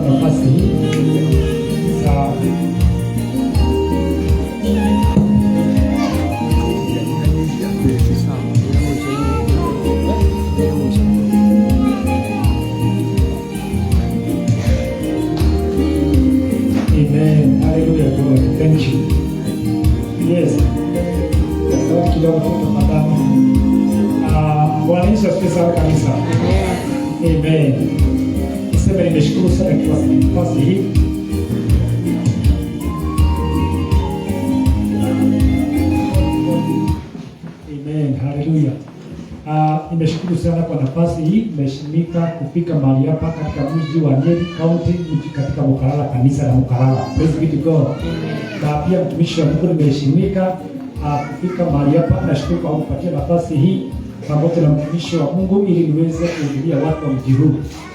nafasi hii. Amen. Hallelujah, God. Thank you. Yes. Asante kidogo tafadhali. Bwana Yesu asifiwe sana kanisa. Amen. Niseme nimeshukuru sana kwa nafasi hii. Amen. Hallelujah. Nimeshukuru sana kwa nafasi hii. Nimeshimika kufika mahali hapa katika mji wa Nyeri County, mji katika Mukalala, kanisa la Mukalala. Praise be to God. Na pia mtumishi wa Mungu nimeshimika kufika mahali hapa. Nashukuru kwa kupatia nafasi hii pamoja na mtumishi wa Mungu ili niweze kuhubiria watu wa mji huu.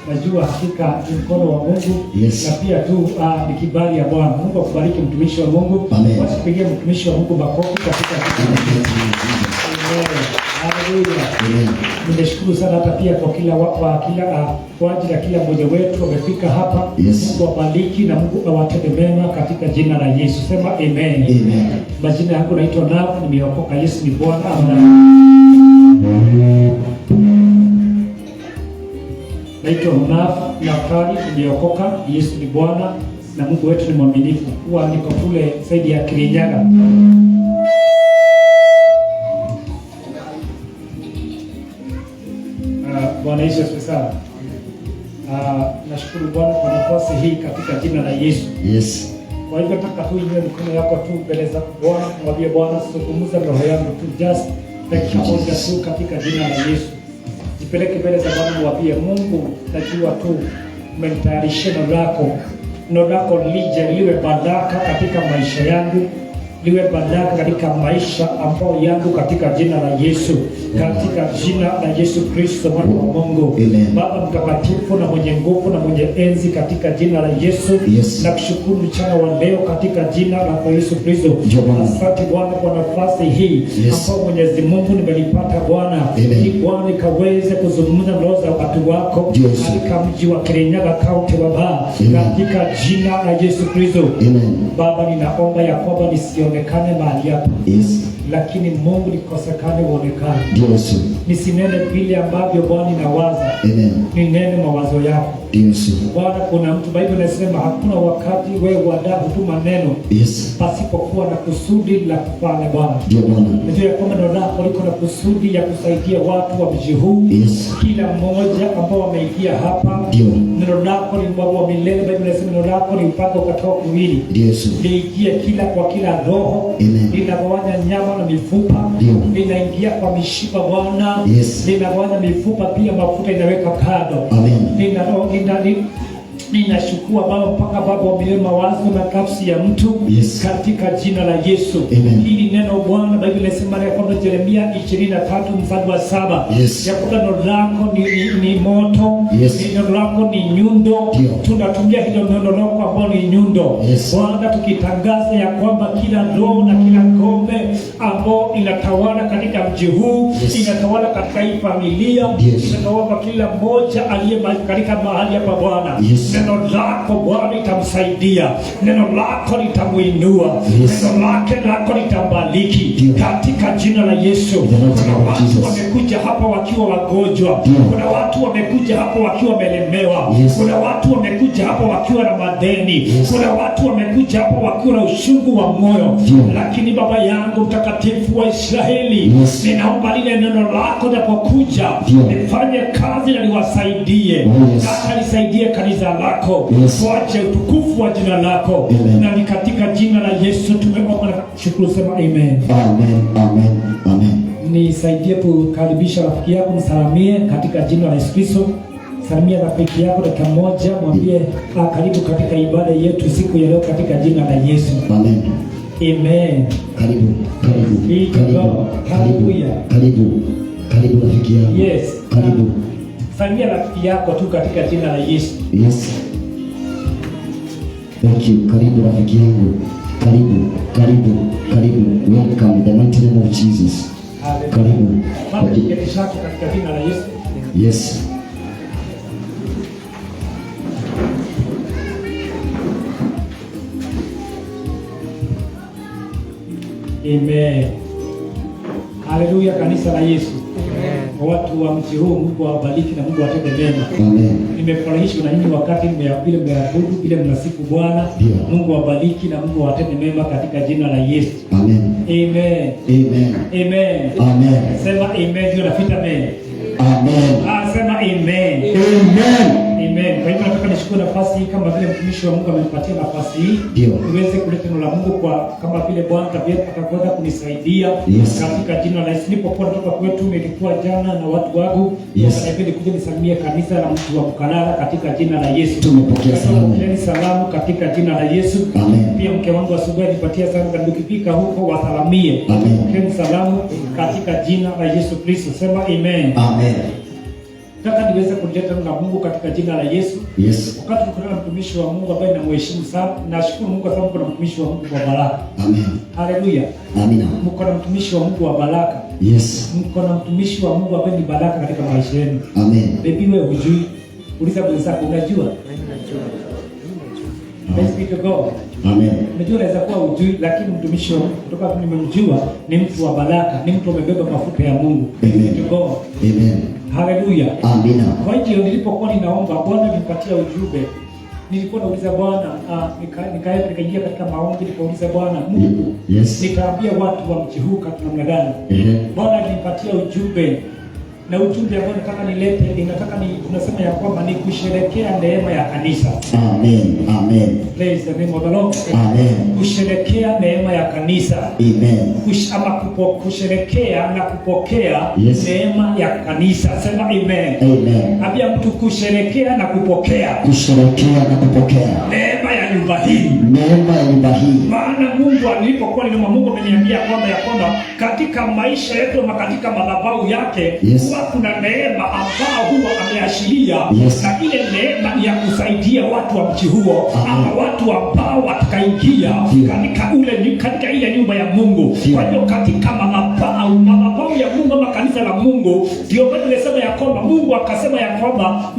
Najua hakika ni mkono wa Mungu. Yes. Na pia tu ni kibali ya Bwana. Mungu akubariki mtumishi wa Mungu. Wasipigie mtumishi wa Mungu makofi katika Hallelujah. Nimeshukuru sana hata pia kwa kwa ajili ya kila mmoja wetu wamefika hapa. Yes. Mungu awabariki na Mungu awatende mema katika jina la Yesu. Sema amen. Amen. Majina yangu naitwa Nav, nimeokoka. Yesu ni Bwana. Naitwa Nav Naftali, nimeokoka. Yesu ni Bwana na Mungu wetu ni mwaminifu. Huwa niko kule saidi ya Kirinyaga. Bwana Yesu asifiwe sana. Nashukuru Bwana kwa nafasi hii katika jina la Yesu. Yes. Kwa hivyo nataka tu inue mikono yako tu mbele za Bwana, mwambie Bwana zungumza roho yangu tu, just dakika moja tu katika jina la Yesu. Jipeleke mbele za Bwana, mwambie Mungu, najua tu umenitayarishia neno lako lije liwe baraka katika maisha yangu, liwe baraka katika maisha ambayo yangu katika jina la Yesu. Katika jina la Yesu Kristo mwana wa Mungu. Baba mtakatifu na mwenye nguvu na mwenye enzi katika jina la Yesu. Yes. Na kushukuru mchana wa leo katika jina la Yesu Kristo. Asante Bwana kwa nafasi hii. Yes. Ambapo Mwenyezi Mungu nimelipata Bwana. Ili Bwana nikaweze kuzungumza roho za watu wako. Yes. Katika mji wa Kirinyaga County Baba. Katika jina la Yesu Kristo. Baba ninaomba ya kwamba nisionekane mahali hapa. Yes. Lakini Mungu nikosekane uonekane. Yes. Nisinene vile ambavyo Bwana ninawaza. Ninene mawazo yako. Yes. Bwana, kuna mtu Biblia inasema hakuna wakati wewe wadaa hutuma neno. Yes. Pasipokuwa na kusudi la kufanya Bwana. Ndio Bwana. Najua kwamba neno lako liko na kusudi ya kusaidia watu wa mji huu. Yes. Kila mmoja ambao wameingia hapa. Ndio. Neno lako ni Baba wa milele. Biblia inasema neno lako ni upanga ukatao kuwili. Yes. Liingie kwa kila roho. Linagawanya nyama na mifupa. Linaingia kwa mishipa Bwana. Yes. Linagawanya mifupa pia mafuta inaweka kado. Amen. Ninashukua Baba mpaka Baba wa milele mawazo na nafsi ya mtu. Yes. Katika jina la Yesu. Hili neno Bwana Biblia inasema kwa Yeremia 23:7. Yes. Ya kwamba neno lako ni moto. Yes. Neno lako ni nyundo. Tunatumia hilo neno lako ambalo ni nyundo. Yes. Bwana tukitangaza ya kwamba kila roho na kila ngome ambao inatawala katika mji huu. Yes. Inatawala katika hii familia. Yes. Inatawala kila mmoja aliye katika mahali hapa Bwana. Yes. Neno lako Bwana litamsaidia. Neno lako litamuinua. Yes. Neno lako litambariki katika jina la Yesu. Kuna watu wamekuja hapa wakiwa wagonjwa. Kuna watu wamekuja hapa wakiwa wamelemewa. Yes. Kuna watu wamekuja hapa wakiwa na madeni. Yes. Kuna watu wamekuja hapa wakiwa na ushungu wa moyo. Lakini Baba yangu mtakatifu wa Israeli, ninaomba lile neno lako linapokuja lifanye kazi na liwasaidie. Na lisaidie kanisa lako. Kwa utukufu wa jina lako. Na ni katika jina la Yesu tumeomba na kushukuru, sema amen. Amen. Amen. Amen. Nisaidie kukaribisha rafiki yako, msalimie katika jina la Yesu Kristo. Salimia rafiki yako dakika moja, mwambie karibu katika ibada yetu siku ya leo katika jina la Yesu. Amen. Amen. Karibu. Karibu rafiki yangu. Yes. Karibu. Salimia rafiki yako tu katika jina la Yesu. Yes. Thank you. Karibu rafiki yangu. Karibu. Welcome in the mighty name of Jesus. Karibu. Baba nikishaka katika jina la Yesu. Yes. Amen. Haleluya, kanisa la Yesu. Amen. Watu wa mji huu Mungu awabariki na Mungu atende mema. Amen. Nimefurahishwa na nyinyi wakati mmeabudu bila mnasifu Bwana. Mungu awabariki na Mungu atende mema katika jina la Yesu. Amen. Amen. Amen. Amen. Amen. Sema amen, ndio nafita amen. Amen. Sema amen. Amen. Amen. Kwa hivyo nataka nishukue nafasi hii kama vile mtumishi wa Mungu amenipatia nafasi hii niweze kuleta neno la Mungu kwa kama vile Bwana atakavyoweza kunisaidia katika jina la Yesu. Nilipokuwa natoka kwetu nilikuwa jana na watu wangu wakaniambia nikuje nisalimie kanisa la mtu wa Bukanara katika jina la Yesu. Tumepokea salamu katika jina la Yesu. Amen. Pia mke wangu asubuhi alipatia salamu na ukifika huko wasalamie. Amen. Salamu katika jina la Yesu Kristo. Sema amen. Amen. Nataka niweze kuleta neno la Mungu katika jina la Yesu. Yes. Wakati tuko na mtumishi wa Mungu ambaye namheshimu sana, nashukuru Mungu kwa sababu kuna mtumishi wa Mungu wa baraka. Amen. Haleluya. Amina. Mko na mtumishi wa Mungu wa baraka. Yes. Mko na mtumishi wa Mungu ambaye ni baraka katika maisha yenu. Amen. Baby wewe hujui. Uliza mwenzako unajua? Ninajua. Let's be to God. Amen. Unajua unaweza kuwa hujui lakini mtumishi wa Mungu kutoka nimemjua ni mtu wa baraka, ni mtu amebeba mafuta ya Mungu. Amen. To God. Amen. Haleluya. Amina. Kwa hiyo nilipokuwa ninaomba Bwana nipatia ujumbe, nilikuwa nauliza Bwana, nikaingia katika maombi nikauliza Bwana Mungu, nikaambia watu wa mji huu katika namna gani? Bwana nipatia ujumbe na ujumbe ambao nataka nilete, tunasema ya kwamba ni kusherehekea neema ya kanisa. Amen. Amen. Praise the name of the Lord. Amen. Kusherehekea neema ya kanisa. Amen. Kusherehekea na kupokea neema ya kanisa. Sema amen. Amen. Ambia mtu kusherehekea na kupokea. Kusherehekea na kupokea neema ya nyumba hii. Neema ya nyumba hii. Maana Mungu alipokuwa ni Mungu ameniambia kwamba katika maisha yetu na katika madhabahu yake kuna neema ambao huwa ameashiria na ile neema ni ya kusaidia watu wa mji huo ama watu ambao watakaingia katika ile nyumba ya Mungu. Kwa hiyo katika madhabahu ya Mungu ama kanisa la Mungu ndio bado nimesema ya kwamba Mungu akasema ya kwamba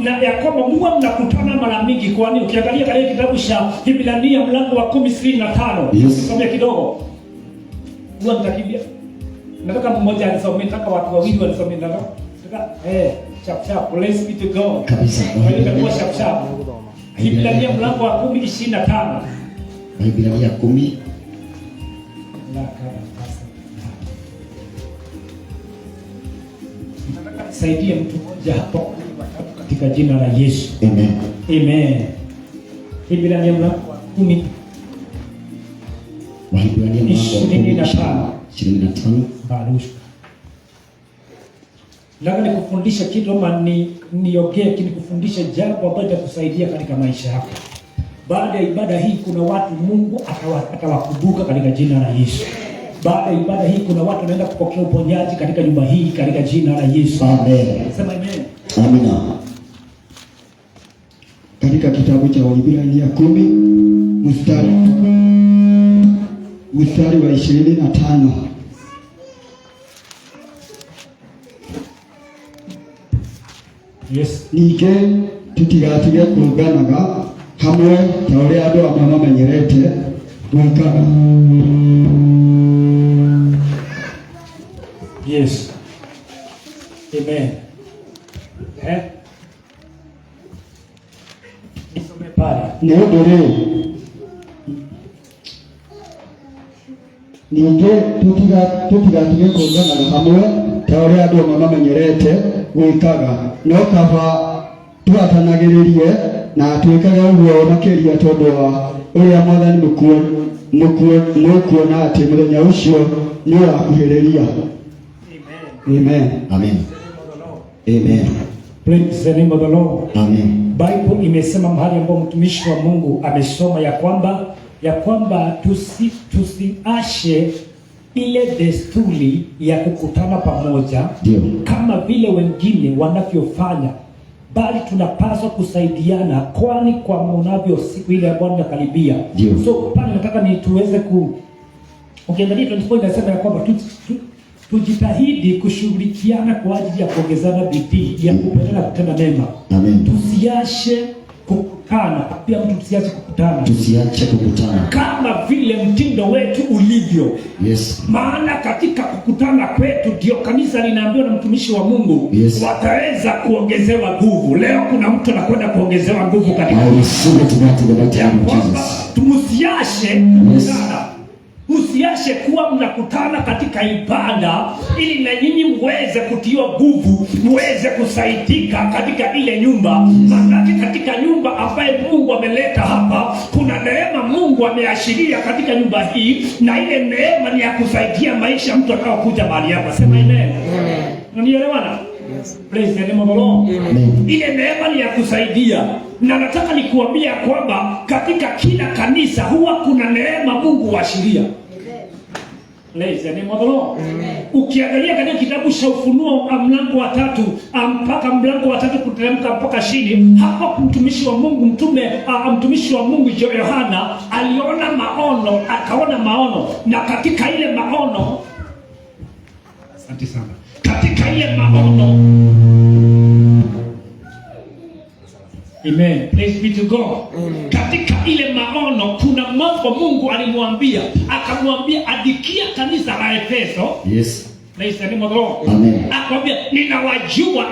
Mungu mnakutana mara mingi. Kwani ukiangalia katika kitabu cha Ibrania mlango wa 10:25 somea kidogo. Huwa nitakimbia. Nataka mmoja anisome, nataka watu wawili wanisome nataka chap let's be to God. Kabisa. Kwa hiyo kwa chap. Ibrania mlango wa 10:25. Ibrania 10 nataka nisaidie mtu mmoja hapo katika jina la Yesu. Amen. Amen. Ibrania mlango wa 10 Ibrania mlango wa 25 barush. Nataka nikufundisha kitu ama niongee kinikufundisha jambo ambalo litakusaidia katika maisha yako. Baada ya ibada hii kuna watu Mungu atawakumbuka katika jina la Yesu. Baada ya ibada hii kuna watu wanaenda kupokea uponyaji katika nyumba hii katika jina la Yesu. Amen. Sema amen. Amina. Katika kitabu cha Ibrania 10 mstari wa 25. Yes. Nike tutigatige kunganaga hamwe ta uria andu amwe mamenyerete gwikaga. Yes. Amen. Nisome pale. Ndio Nike tutigatige kunganaga hamwe ta uria andu amwe mamenyerete gwikaga. No kaba twatanagiririe na twikaga uguo makiria tondu wa uria Mwathani mukuona ati muthenya ucio ni wakuhiriria. Amen. Amen. Amen. Praise the name of the Lord. Amen. Bible imesema mahali ambapo mtumishi wa Mungu amesoma ya kwamba tusiashe ile desturi ya kukutana pamoja kama vile wengine wanavyofanya, bali tunapaswa kusaidiana, kwani kwa mnavyo siku ile ambayo inakaribia. So pale nataka tuweze ukiangalia 24 inasema ya kwamba tujitahidi kushughulikiana kwa ajili ya kuongezana bidii ya kupendana kutenda mema. Amen. Tusiashe kukutana. Pia mtu tusiache kukutana. Tusiache kukutana. Kama vile mtindo wetu ulivyo. Yes. Maana katika kukutana kwetu ndio kanisa linaambiwa na mtumishi wa Mungu, yes, wataweza kuongezewa nguvu. Leo kuna mtu anakwenda kuongezewa nguvu katika tumusiashe kukutana. Usiashe kuwa mnakutana katika ibada ili na nyinyi muweze kutiwa nguvu, muweze kusaidika katika ile nyumba. Maana katika nyumba ambaye Mungu ameleta hapa, kuna neema Mungu ameashiria katika nyumba hii, na ile neema ni ya kusaidia maisha mtu atakayokuja mahali hapa. Sema amen. Unanielewana? Yes. Praise the name of the Lord. Amen. Ile neema ni ya kusaidia. Na nataka nikuambia kwamba katika kila kanisa huwa kuna neema Mungu huashiria. Praise the name of the Lord. Ukiangalia katika kitabu cha Ufunuo mlango wa 3 mpaka mlango wa 3 kuteremka mpaka chini, hapo mtumishi wa Mungu mtumishi wa Mungu Yohana aliona maono, akaona maono, na katika ile maono, asante sana, katika ile maono, amen, praise be to God. Katika ile maono kuna mambo Mungu alimwambia, akamwambia adikia kanisa la Efeso. Yes. Praise the name of the Lord. Amen. Akamwambia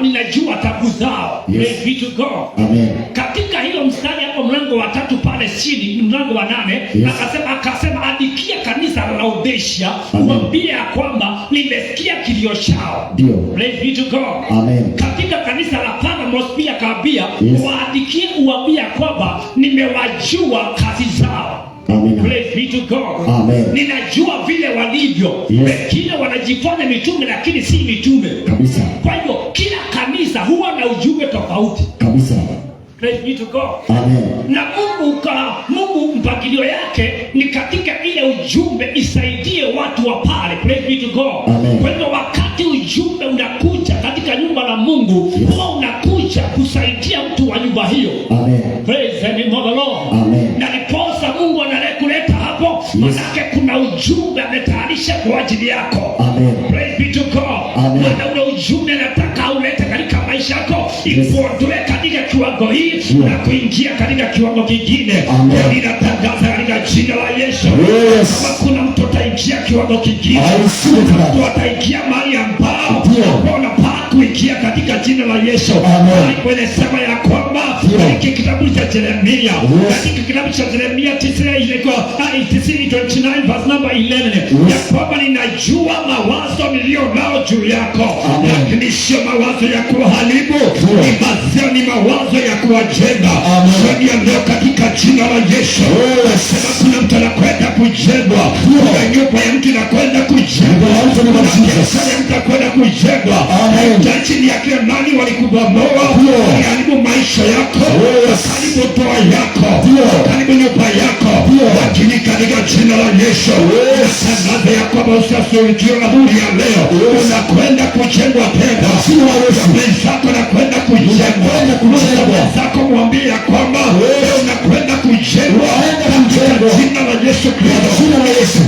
ninajua tabu zao. Yes. Praise be to God. Amen. Katika hilo mstari hapo mlango wa 3 pale chini, mlango wa 8, yes, akasema adikia kanisa la Laodikia, mwambie kwamba nimesikia kilio chao. Ndio. Praise be to God. Amen. Katika kanisa la Pergamos pia akaambia, yes, waadikie uambie kwamba nimewajua kazi zao. Amen. Praise be to God. Amen. Ninajua vile walivyo. Yes. Wengine wanajifanya mitume lakini si mitume. Kabisa. Kwa hivyo kila kanisa huwa na ujumbe tofauti. Kabisa. Praise be to God. Amen. Na Mungu mpangilio yake ni katika ile ujumbe isaidie watu wa pale. Praise be to God. Amen. Kwa hivyo wakati ujumbe unakuja katika nyumba la Mungu, yes, huwa unakuja kusaidia mtu wa nyumba hiyo. Amen. Praise the name of the Lord. Amen. Na niposa Mungu anakuleta hapo, yes, manake kuna ujumbe ametayarisha kwa ajili yako. Amen. Praise be to God. Amen. Na ule ujumbe nataka ulete katika maisha yako, yes, ikuondoe katika kiwango hii, yes, na kuingia katika kiwango kingine. Ninatangaza katika jina la Yesu, yes, kama kuna mtu ataingia kiwango kingine, mtu ataingia mahali ambao unapaa kuingia katika jina la Yesu. Kwenye sema ya kwamba katika kitabu cha Yeremia, katika kitabu cha Yeremia 29 verse number 11, ya kwamba ninajua mawazo nilio nao juu yako, lakini sio mawazo ya kuharibu, ni mawazo ya kuwajenga. Jioni ya leo katika jina la Yesu, sema kuna mtu anakwenda kujengwa, kuna nyumba ya mtu anakwenda kujengwa, kuna biashara ya mtu anakwenda kujengwa. Chini ya kila nani walikubomoa, waliharibu maisha yako, karibu ndoa yako, karibu nyumba yako, lakini katika jina la Yesu natangaza ya kwamba usisulubiwe na buri ya leo, unakwenda kujengwa tena. Wenzako nakwenda kujengwa, wenzako mwambie ya kwamba unakwenda kujengwa katika jina la Yesu Kristo.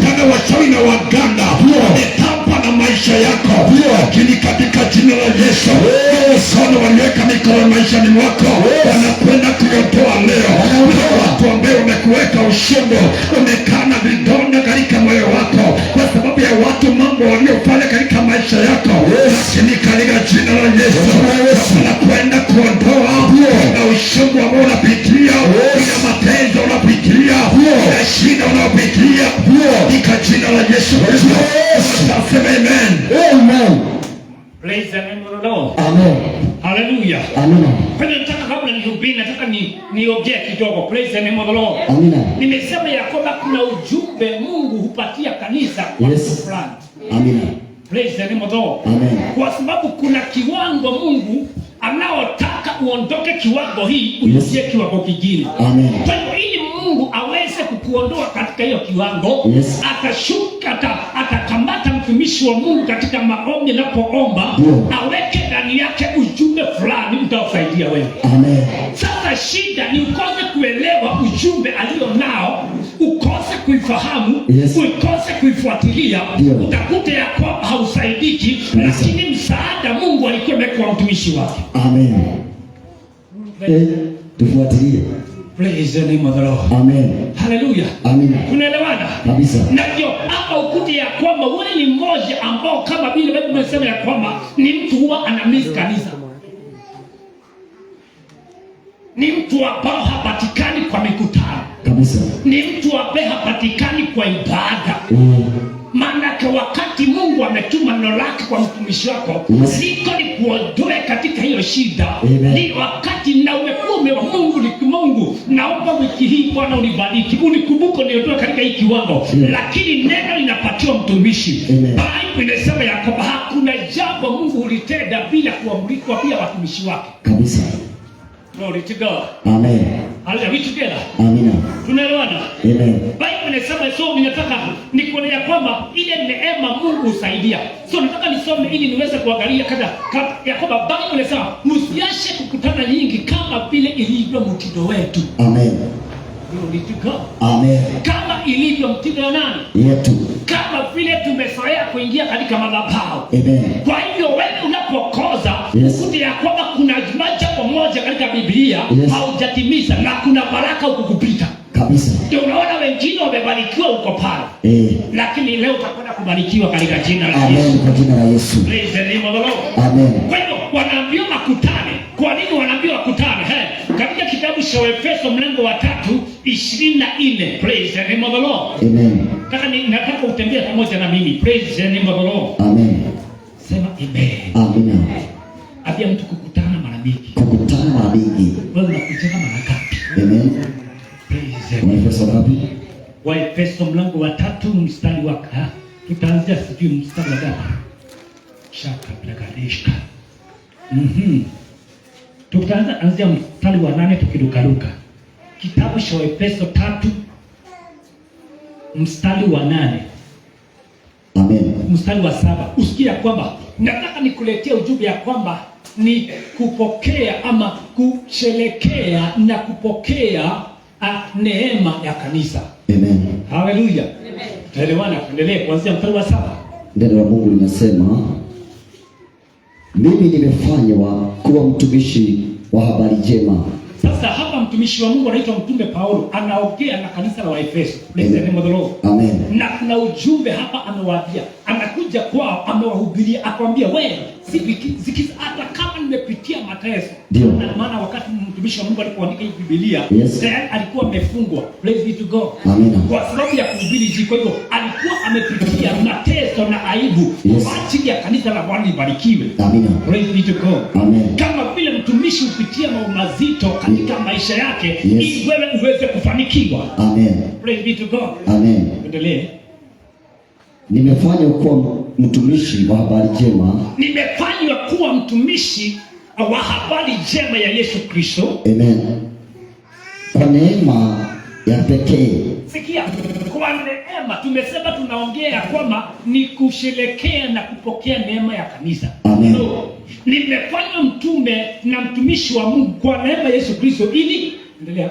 Kama wachawi na waganga wametampa na maisha yako, lakini katika jina la Yesu mikono waliweka mikono maishani mwako, wanakwenda kuyotoa leo. Watu ambao wamekuweka ushondo, umekana vidonda katika moyo wako kwa sababu ya watu mambo waliofanya katika maisha yako, lakini katika jina la Yesu wanakwenda kuondoa na ushondo ambao unapitia, na mateso unapitia, na shida unapitia, katika jina la Yesu. Nasema amen. Amen. Praise the name of the Lord. Amen. Hallelujah. Amen. Kwa hiyo nataka kabla nihubiri, nataka niongee kidogo. Praise the name of the Lord. Amen. Nimesema ya kwamba kuna ujumbe Mungu hupatia kanisa kwa mtu fulani. Amen. Praise the name of the Lord. Amen. Kwa sababu kuna kiwango Mungu anaotaka uondoke kiwango hii uingie kiwango kingine. Amen. Kwa hiyo ili Mungu aweze kukuondoa katika hiyo kiwango, yes, atashuka atakamata mtumishi wa Mungu katika maombi anapoomba, aweke ndani yake ujumbe fulani utakusaidia wewe. Amen. Sasa shida ni ukose kuelewa ujumbe alio nao, ukose kuifahamu, yes, ukose kuifuatilia, utakuta ya kwamba hausaidiki, yes, lakini msaada Mungu alikuwa amekuwa mtumishi wake. Amen. Tufuatilie. Praise the name of the Lord. Amen. Hallelujah. Amen. Tunaelewana? Kabisa. Na ndio hapa ukute ya kwamba wewe ni mmoja ambao kama vile Biblia imesema ya kwamba ni mtu huwa anamiss kanisa. Ni mtu ambao hapatikani kwa mikutano. Kabisa. Ni mtu ambaye hapatikani kwa ibada. Maana wakati Mungu ametuma neno lake kwa mtumishi wako, siko ni kuondoe katika hiyo shida. Ni wakati na umekuwa wa Mungu ni Mungu. Naomba wiki hii Bwana unibariki. Unikumbuke niondoe katika hii kiwango. Lakini neno linapatiwa mtumishi. Biblia inasema ya kwamba hakuna jambo Mungu hulitenda bila kuamrikwa pia watumishi wake. Kabisa. Glory to God. Amen. Are we together? Amina. Tunaelewana? Amen. Biblia inasema so ninataka nikuone ya kwamba ile neema Mungu husaidia. So nataka nisome ili niweze kuangalia kada ya kwamba Biblia inasema msiache kukutana nyingi kama vile ilivyo mtindo wetu. Amen. Glory to God. Amen. Kama ilivyo mtindo wa nani? Yetu. Kama vile tumezoea kuingia katika madhabahu. Amen. Kwa hivyo wewe unapokoza ukute ya kwamba kuna jambo moja katika Biblia haujatimiza na kuna baraka ukukupita. Kabisa. Ndio unaona wengine wamebarikiwa uko pale. Lakini leo utakwenda kubarikiwa katika jina la Yesu. Amen, kwa jina la Yesu. Praise the name of the Lord. Amen. Kwa hivyo wanaambiwa makutane. Kwa nini wanaambiwa wakutane? Katika kitabu cha Efeso mlango wa 3:24. Praise the name of the Lord. Amen. Nataka utembee pamoja na mimi. Praise the name of the Lord. Amen. Sema amen. Amina. Abia mtu kukutana mara mingi. Kukutana mara mingi. Wewe unakutana mara ngapi? Amen. Praise the name. Waefeso ngapi? Waefeso mlango wa 3 mstari wa tutaanzia sijui mstari wa ngapi? Shaka plagadishka. Tutaanzia mstari wa 8 tukirukaruka. Kitabu cha Efeso 3 mstari wa 8. Amen. Mstari wa 7. Usikia kwamba nataka nikuletee ujumbe ya kwamba ni kupokea ama kusherekea na kupokea neema ya kanisa. Amen. Hallelujah. Amen. Tuelewana, tuendelee kuanzia mstari wa 7. Neno la Mungu linasema, mimi nimefanywa kuwa mtumishi wa habari njema. Sasa hapa mtumishi wa Mungu anaitwa Mtume Paulo anaongea na kanisa la Waefeso. Amen. Na kuna ujumbe hapa amewaambia. Anakuja kwao amewahubiria akwambia wewe sikiza hata kama nimepitia mateso. Na maana wakati mtumishi wa Mungu alipoandika hii Biblia, tayari alikuwa amefungwa. Praise be to God. Amen. Kwa sababu ya kuhubiri Injili, kwa hivyo alikuwa amepitia mateso na aibu kwa ajili ya kanisa la Bwana libarikiwe. Amen. Praise be to God. Amen. Kama vile mtumishi hupitia mambo mazito katika maisha yake ili wewe uweze kufanikiwa. Amen. Praise be to God. Amen. Endelee. Nimefanywa kuwa mtumishi wa habari njema. Nimefanywa kuwa mtumishi wa habari njema ya Yesu Kristo. Amen. Kwa neema ya pekee. Sikia, kwa neema tumesema tunaongea kwamba ni kusherekea na kupokea neema ya kanisa. Amen. So, nimefanywa mtume na mtumishi wa Mungu kwa neema ya Yesu Kristo ili endelea.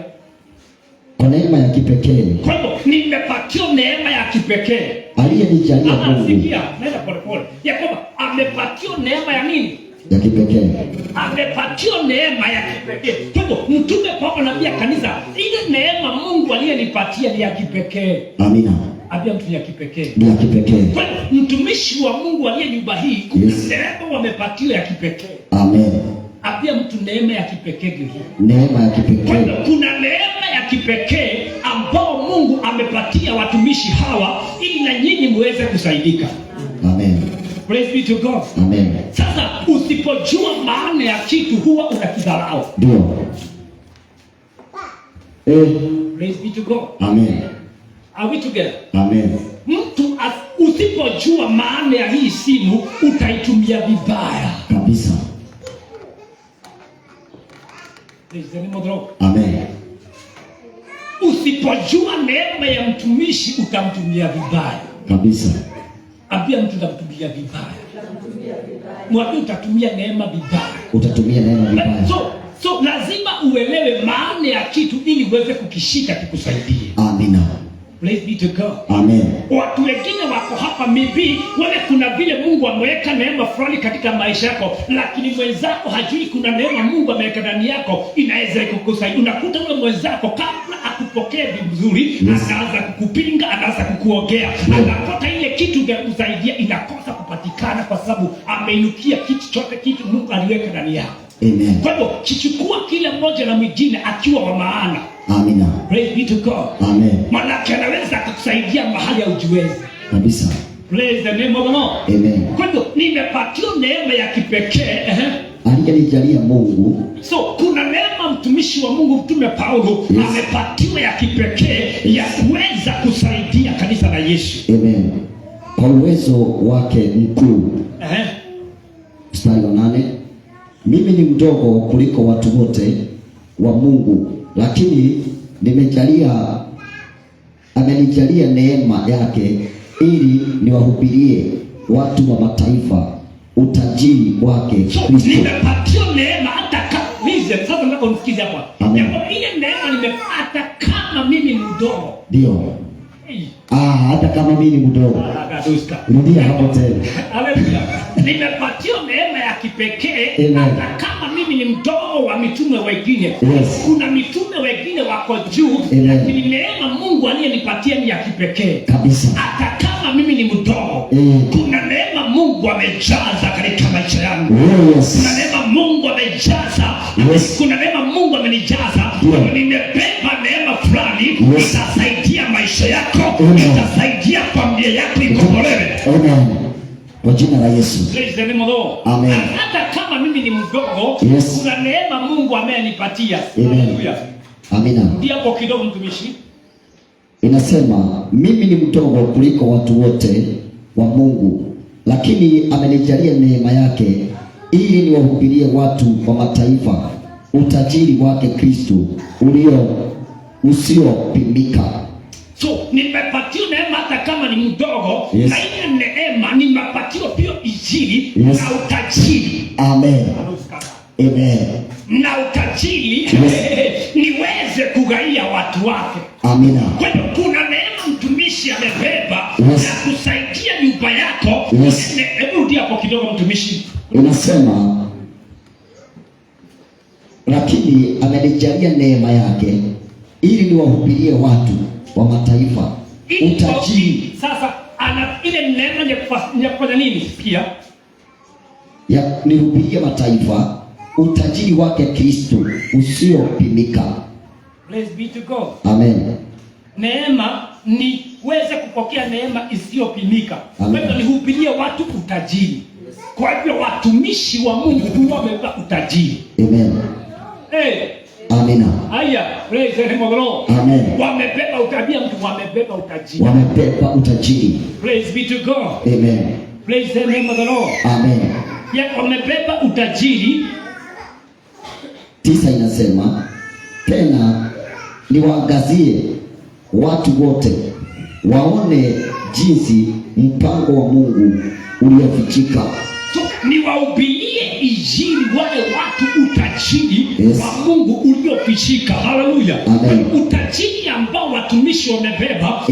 Kwa neema ya kipekee. Kwa hivyo nimepatiwa neema ya kipekee. Aliyenijalia Mungu. Sikia, nenda polepole. Ya kwamba amepatiwa neema ya nini? Ya kipekee. Amepatiwa neema ya kipekee. Kwa hivyo mtume Paulo anaambia kanisa, ile neema Mungu aliyenipatia ni ya kipekee. Amina. Abia mtu ya kipekee. Ni ya kipekee. Kwa hivyo mtumishi wa Mungu aliye nyumba hii kuna neema wamepatiwa ya kipekee. Amen. Abia mtu neema ya kipekee hii. Neema ya kipekee. Kwa hivyo kuna neema ya kipekee ambao Mungu amepatia watumishi hawa ili na nyinyi muweze kusaidika. Amen. Praise be to God. Amen. Sasa usipojua maana ya kitu huwa unakidharau. Ndio. Praise be to God. Amen. Are we together? Amen. Mtu usipojua maana ya hii simu utaitumia vibaya. Kabisa. Praise the name of the Lord. Amen. Usipojua neema ya mtumishi utamtumia vibaya. Kabisa. Ambia mtu utamtumia vibaya. Mwambie utatumia neema vibaya. Utatumia neema vibaya. So lazima uelewe maana ya kitu ili uweze kukishika kikusaidie. Amina. Praise be to God. Amen. Watu wengine wako hapa maybe wale kuna vile Mungu ameweka neema fulani katika maisha yako, lakini mwenzako hajui kuna neema Mungu ameweka ndani yako inaweza kukusaidia. Unakuta ule mwenzako kabla akupokee vizuri, anaanza kukupinga, anaanza kukuongea. Anapata ile kitu ya kusaidia inakosa kupatikana kwa sababu ameinukia kitu chote kitu Mungu aliweka ndani yako. Amen. Kwa hivyo kichukua kila mmoja na mwingine akiwa wa maana. Amina. Praise be to God. Amen. Maana anaweza kukusaidia mahali haujiwezi. Kabisa. Praise the name of the Lord. Amen. Kwa hivyo nimepatiwa neema ya kipekee. Aliyenijalia Mungu. So kuna neema mtumishi wa Mungu Mtume Paulo amepatiwa ya kipekee ya kuweza kusaidia kanisa la Yesu. Amen. Kwa uwezo wake mkuu. Mstari wa 8. Mimi ni mdogo kuliko watu wote wa Mungu, lakini amenijalia neema yake ili niwahubirie watu wa mataifa utajiri wake Kristo. Nimepatiwa neema hata kama sasa nataka unisikize hapa. Ile neema nimepata kama mimi mdogo. Ndio. Hata kama mimi ni mdogo. Rudia hapo tena. Haleluya. Nimepatiwa neema ya kipekee hata kama mimi ni mdogo wa mitume wengine. Kuna mitume wengine wako juu, lakini neema Mungu aliyenipatia ni ya kipekee. Kabisa. Hata kama mimi ni mdogo, kuna neema Mungu amejaza katika maisha yangu. Kuna neema Mungu amejaza. Kuna neema Mungu amenijaza. Nimebeba neema fulani itasaidia maisha yako, itasaidia familia yako ikombolewe. Amen. Kwa jina la Yesu. Praise the name of the Lord. Amen. Hata kama mimi ni mdogo, kuna neema Mungu amenipatia. Haleluya. Amina. Ndio hapo kidogo mtumishi. Inasema mimi ni mdogo kuliko watu wote wa Mungu, lakini amenijalia neema yake ili niwahubirie watu wa mataifa utajiri wake Kristo usiopimika. So nimepatiwa neema hata kama ni mdogo, na ile neema nimepatiwa pia injili na utajiri. Amen. Amen. Na utajiri niweze kugaia watu wake. Amina. Kwa hiyo kuna neema mtumishi amebeba ya kusaidia nyumba yako. Hebu rudi hapo kidogo mtumishi. Inasema lakini amenijalia neema yake ili niwahubirie watu wa mataifa utajiri. Sasa ana ile neema ya kufanya nini pia? Ya nihubirie mataifa utajiri wake Kristo usiopimika. Praise be to God. Amen. Neema ni uweze kupokea neema isiyopimika. Kwa hivyo nihubirie watu utajiri. Kwa hivyo watumishi wa Mungu huwa wamebeba utajiri. Amen. Amina. Haya, praise the name of the Lord. Amen. Wamebeba utajiri, mtu wamebeba utajiri. Wamebeba utajiri. Praise be to God. Amen. Praise the name of the Lord. Amen. Ya wamebeba utajiri. 9 inasema tena niwaangazie watu wote waone jinsi mpango wa Mungu uliofichika. So niwahubirie injili wale watu utajiri wa Mungu uliofichika. Haleluya. Utajiri ambao watumishi wamebeba,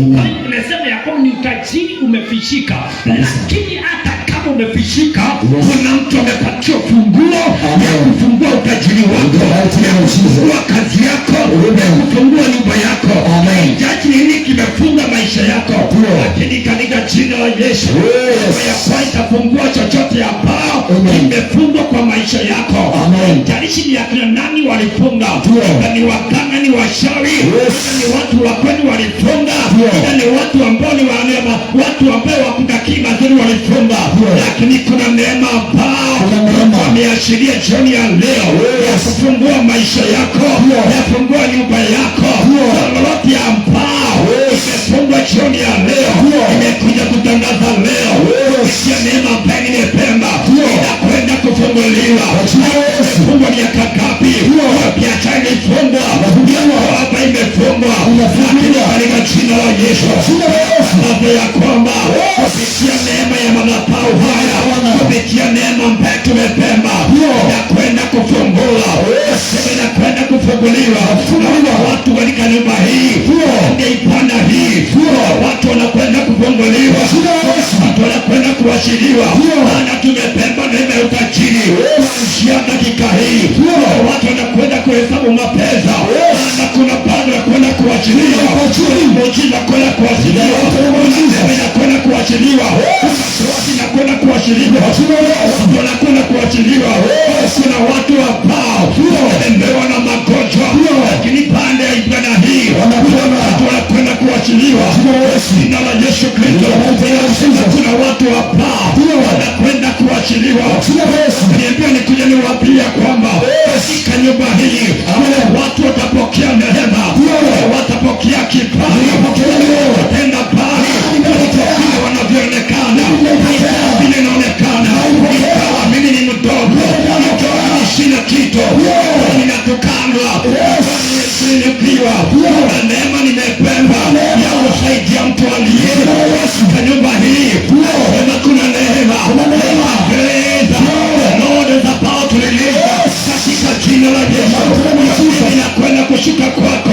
inasema ya kwamba ni utajiri umefichika. Lakini hata kama umefichika, kuna mtu amepatiwa funguo ya kufungua utajiri wako, ya kufungua kazi yako, ya kufungua nyumba yako. Jaji nini kimefunga maisha yako, lakini katika jina la Yesu ya kwanza fungua chochote ambao kimefungwa kwa maisha yako. Jalishi ni akina nani walifunga, ni waganga, ni washawi, ni watu wa kwenu walifunga, ni watu ambao ni watu ambao wakutaki mazuri walifunga. Lakini kuna neema ambao wameashiria jioni ya leo ya kufungua maisha yako, ya kufungua nyumba yako. Lolote ambao imefungwa jioni ya leo, imekuja kutangaza leo ya neema ambayo nimependa inakwenda kufunguliwa. Imefungwa miaka ngapi? Biashara imefungwa, hapa imefungwa, lakini katika jina la Yesu sababu ya kwamba kupitia neema ya madhabahu haya, kupitia neema ambayo tumependa inakwenda kufungula, inakwenda kufunguliwa. Watu katika nyumba hii Ibada hii watu wanakwenda kufunguliwa, watu wanakwenda kuachiliwa, maana tumebeba neema ya utajiri. Kuanzia dakika hii watu wanakwenda kuhesabu mapesa, maana kuna bado ya kwenda kuachiliwa, muujiza kwenda kuachiliwa, neema inakwenda kuachiliwa, watu wanakwenda kuachiliwa, watu wanakwenda kuachiliwa. Kuna watu ambao wamelemewa na magonjwa, lakini baada ya ibada hii watu wanakwenda kuachiliwa jina la Yesu Kristo. Kuna watu ambao wanakwenda kuachiliwa. Niambia nikuja niwaambie kwamba katika nyumba hii watu watapokea neema, watapokea kibali, watenda bali vile wanavyoonekana, vile inaonekana ikawa mimi ni mdogo, ikawa sina kitu, ninatukanwa, ninapigwa, na neema nimebeba ya kusaidia mtu aliye katika nyumba hii. Sema kuna neema, grace, Lord is about to release katika jina la Yesu. Inakwenda kushuka kwako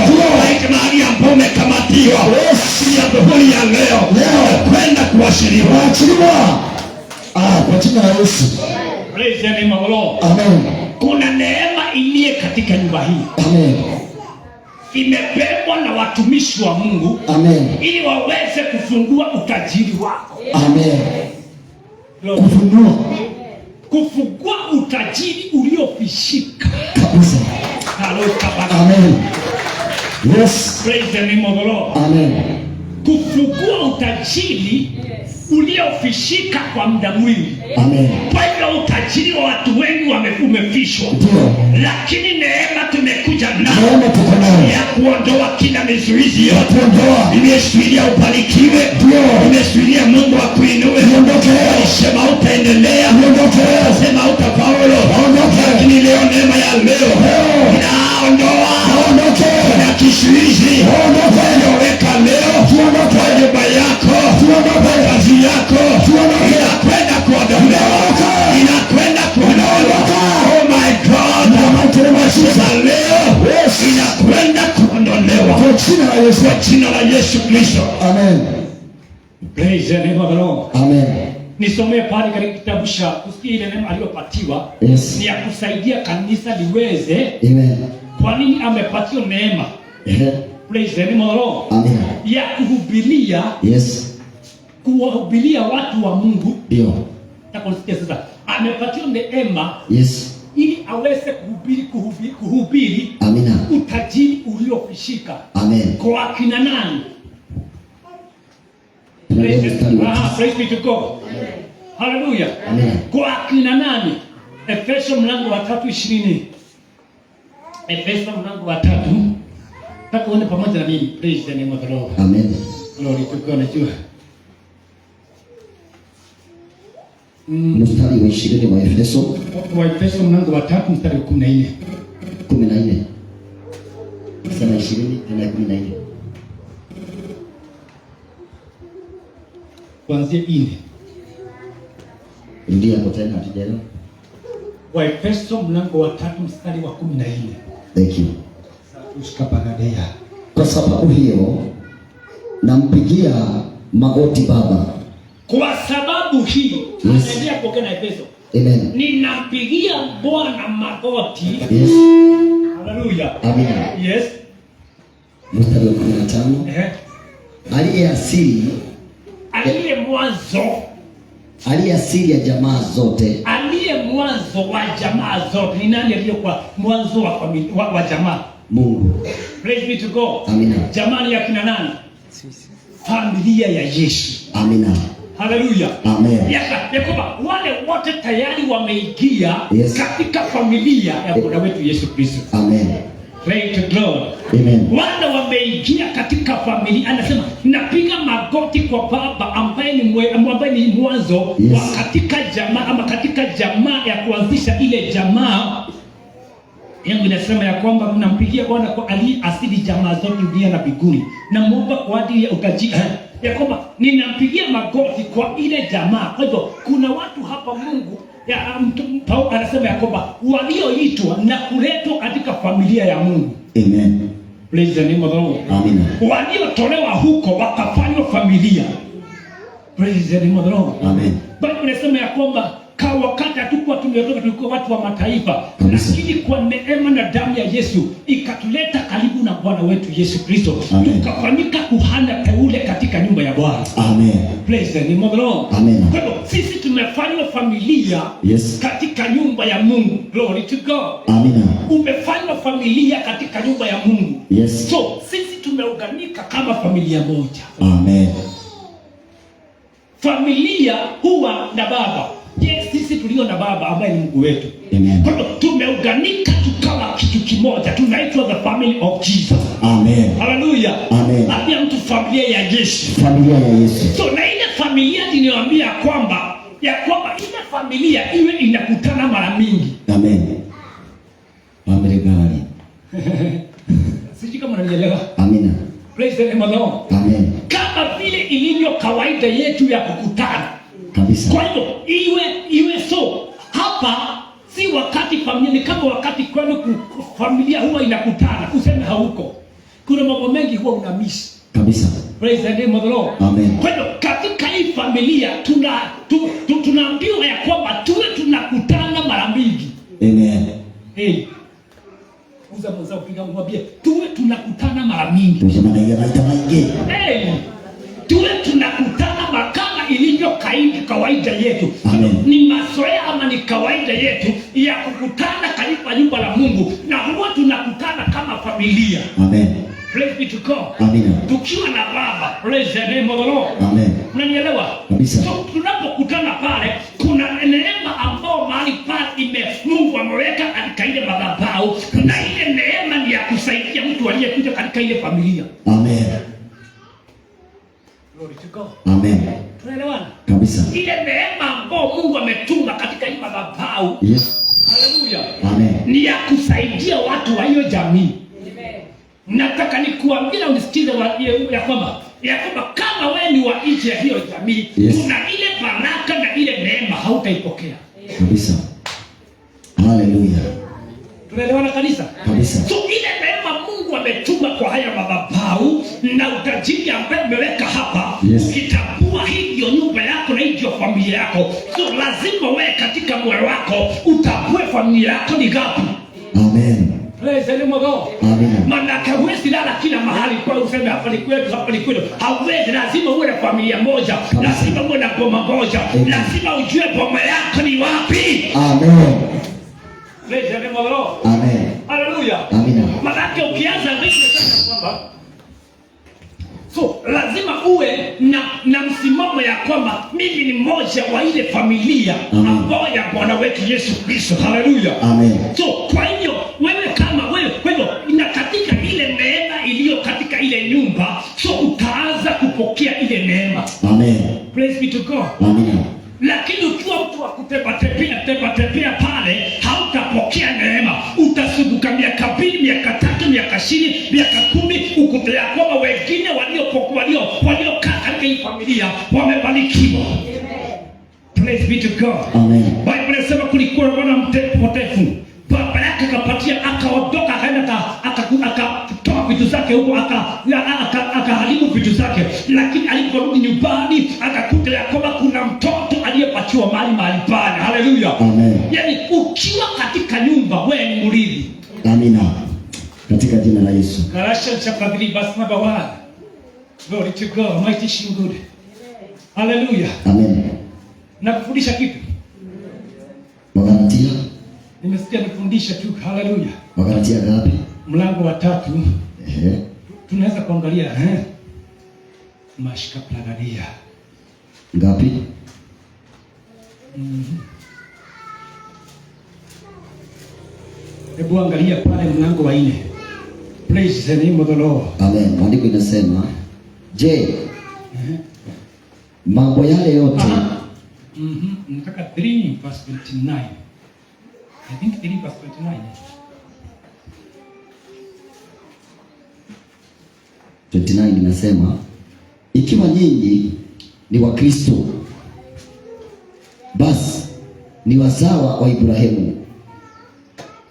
mahali ambapo umekamatiwa, ya dhuhuri ya leo kwenda kuachiliwa kwa jina la Yesu. Praise the name of the Lord. Amen. Kuna neema iliye katika nyumba hii. Amen. Imebebwa na watumishi wa Mungu. Amen. Ili waweze kufungua utajiri wako. Amen. Kufungua utajiri uliofishika kabisa. Amen. Yes. Praise the name of the Lord. Amen. Kufungua utajiri uliofishika kwa muda mwingi. Amen. Kwa hivyo utajiri wa watu wengi umefishwa. Lakini neema tumekuja nayo ya kuondoa kila mizuizi yote. Imesuilia ubarikiwe, imesuilia Mungu akuinue. Sema utaendelea, sema utafaulu. Lakini leo neema ya leo inaondoa na kizuizi. Weka leo kwa nyumba yako, kazi yako inakwenda kuondolewa, inakwenda kuondolewa. Oh my God, leo inakwenda kuondolewa kwa jina la Yesu Kristo. Amen. Praise the name of the Lord. Amen. Nisomee pale katika kitabu cha kusikia ile neema aliyopatiwa. Yes. Ni ya kusaidia kanisa liweze. Amen. Kwa nini amepatiwa neema? Praise the name of the Lord. Amen. Ya kuhubiria. Yes. Kuwahubiria watu wa Mungu. Ndio. Takusikia sasa. Amepatiwa neema. Yes. Ili aweze kuhubiri. Amina. Utajiri uliofishika. Amen. Kwa kina nani? Praise be to God. Hallelujah. Amen. Kwa kina nani? Efeso mlango wa 3:20. Efeso mlango wa 3. Takuone pamoja na mimi. Praise the name of the Lord. Amen. Glory to God. Najua. Mstari wa 20 wa Efeso. Wa Efeso mlango wa 3 mstari wa 14. 14. Sema 20 na 14. Kuanzia 4. Rudia hapo tena hatujaelewa. Wa Efeso mlango wa 3 mstari wa 14. Thank you. Ushikapagadea. Kwa sababu hiyo nampigia magoti Baba. Kwa sababu hii, anaendelea kuongea na Efeso. Amen. Ninampigia Bwana magoti. Yes. Hallelujah. Amen. Yes. Mstari wa 15. Aliye asili ya jamaa zote. Aliye mwanzo wa jamaa zote. Ni nani aliyekuwa mwanzo wa jamaa? Mungu. Praise be to God. Amina. Jamaa ya kina nani? Familia ya Yesu. Amina. Hallelujah. Amen. Yakoba, wale wote tayari wameingia katika familia ya Bwana wetu Yesu Kristo. Amen. Praise to God. Amen. Wale wameingia katika familia, anasema napiga magoti kwa Baba ambaye ni mwanzo wa katika jamaa, ama katika jamaa ya kuanzisha ile jamaa yangu. Inasema ya kwamba tunampigia Bwana kwa aliye asili jamaa zote dunia na mbinguni. Namuomba kwa ajili ya utajiri ya kwamba ninampigia magoti kwa ile jamaa. Kwa hivyo kuna watu hapa Mungu Paulo anasema ya kwamba walioitwa na kuletwa katika familia ya Mungu. Amen. Praise the name of the Lord. Amina. Waliotolewa huko wakafanywa familia. Praise the name of the Lord. Amen. Bali unasema ya kwamba wakati hatukuwa tumetoka, tulikuwa watu wa mataifa, lakini kwa neema na damu ya Yesu ikatuleta karibu na Bwana wetu Yesu Kristo, tukafanyika kuhani teule katika nyumba ya Bwana. Amen. Praise the name of the Lord. Amen. Kwa hivyo sisi tumefanywa familia, yes, katika nyumba ya Mungu. Glory to God. Amina. Umefanywa familia katika nyumba ya Mungu. Yes. So sisi tumeunganika kama familia moja. Amen. Familia huwa na baba. Yes, sisi tulio na baba ambaye ni Mungu wetu. Amen. Kwa hiyo tumeunganika tukawa kitu kimoja. Tunaitwa the family of Jesus. Amen. Hallelujah. Amen. Labia mtu familia ya Yesu. Familia ya Yesu. So na ile familia niliwaambia kwamba ile familia iwe inakutana mara mingi. Amen. Familia gani? Sisi kama unanielewa. Amina. Praise the name of the Lord. Amen. Kama vile ilivyo kawaida yetu ya kukutana. Kabisa. Kwa hiyo iwe so hapa si wakati familia, ni kama wakati kwenu familia huwa inakutana, useme hauko. Kuna mambo mengi huwa unamiss. Kabisa. Praise the name of the Lord. Amen. Kwa hiyo katika hii familia tunaambiwa ya kwamba tuwe tunakutana mara mingi. Amen. Hey. Uza kupiga mwambie tuwe tunakutana mara mingi. Hey. Tuwe tunakutana kama ilivyo kawaida yetu. Ni mazoea ama ni kawaida yetu ya kukutana katika nyumba la Mungu, na huwa tunakutana kama familia. Amen. Praise be to God. Amina. Tukiwa na baba. Praise the name of the Lord. Amen. Unanielewa? Kabisa. So tunapokutana pale kuna neema ambao mahali pale Mungu ameweka katika ile madhabahu, na ile neema ni ya kusaidia mtu aliyekuja katika ile familia. Amen. Glory to God. Amen. Tunaelewana? Kabisa. Ile neema ambayo Mungu ametuma katika hii madhabahu. Yes. Hallelujah. Amen. Ni ya kusaidia watu wa hiyo jamii. Amen. Nataka nikuambie unisikize ya kwamba kama wewe ni wa nje ya hiyo jamii, yes, kuna ile baraka na ile neema hautaipokea. Kabisa. Hallelujah. Tunaelewana kanisa? Kabisa. So ile neema Mungu ametuma kwa haya madhabahu na utajiri ambaye umeweka hapa, yes, ukitambua hivyo nyumba yako na hivyo familia yako, so lazima wewe katika moyo wako utambue familia yako ni gapi. Amen. Praise the name of God. Amen. Maana huwezi lala kila mahali kwa useme hapa ni kwetu, hapa ni kwetu. Hauwezi, lazima uwe na familia moja, lazima uwe na boma moja, lazima ujue boma yako ni wapi. Amen. Praise the name of the Lord. Amen. Hallelujah. Amina. Maana ukianza kwamba so lazima uwe na msimamo ya kwamba mimi ni mmoja wa ile familia ambayo ya Bwana wetu Yesu Kristo. Hallelujah. Amen. So kwa hiyo wewe kama wewe kwa hiyo ina katika ile neema iliyo katika ile nyumba, so utaanza kupokea ile neema. Amen. Praise be to God. Amen. Lakini ukiwa mtu wa kutepatepea pale, hautapokea neema. Utasumbuka miaka 2, miaka 3, miaka 20, miaka 10, ukutea kwamba wengine waliokaa katika hii familia wamebarikiwa. Praise be to God. Amen. Bible inasema kulikuwa na bwana mpotevu. Baba yake akapatia, akaondoka, akaenda akatoa vitu zake huko, akaharibu vitu zake, lakini aliporudi nyumbani akakuta ya kwamba kuna mtoto aliyepatiwa mahali pale. Hallelujah. Amen. Yaani ukiwa katika nyumba wewe ni mrithi. Amina. Katika jina la Yesu. Galatians chapter 3 verse number 1. Glory to God. Mighty is good. Hallelujah. Amen. Nakufundisha kitu. Wagalatia. Nimesikia nifundisha tu. Hallelujah. Wagalatia ngapi? Mlango wa 3. Ehe. Tunaweza kuangalia mashika plagadia. Ngapi? Hebu angalia pale mlango wa 4. Praise the name of the Lord. Amen. Maandiko inasema, je, mambo yale yote nataka 3 verse 29. I think 3 verse 29 inasema, ikiwa nyinyi ni wa Kristo, basi ni wazawa wa Ibrahimu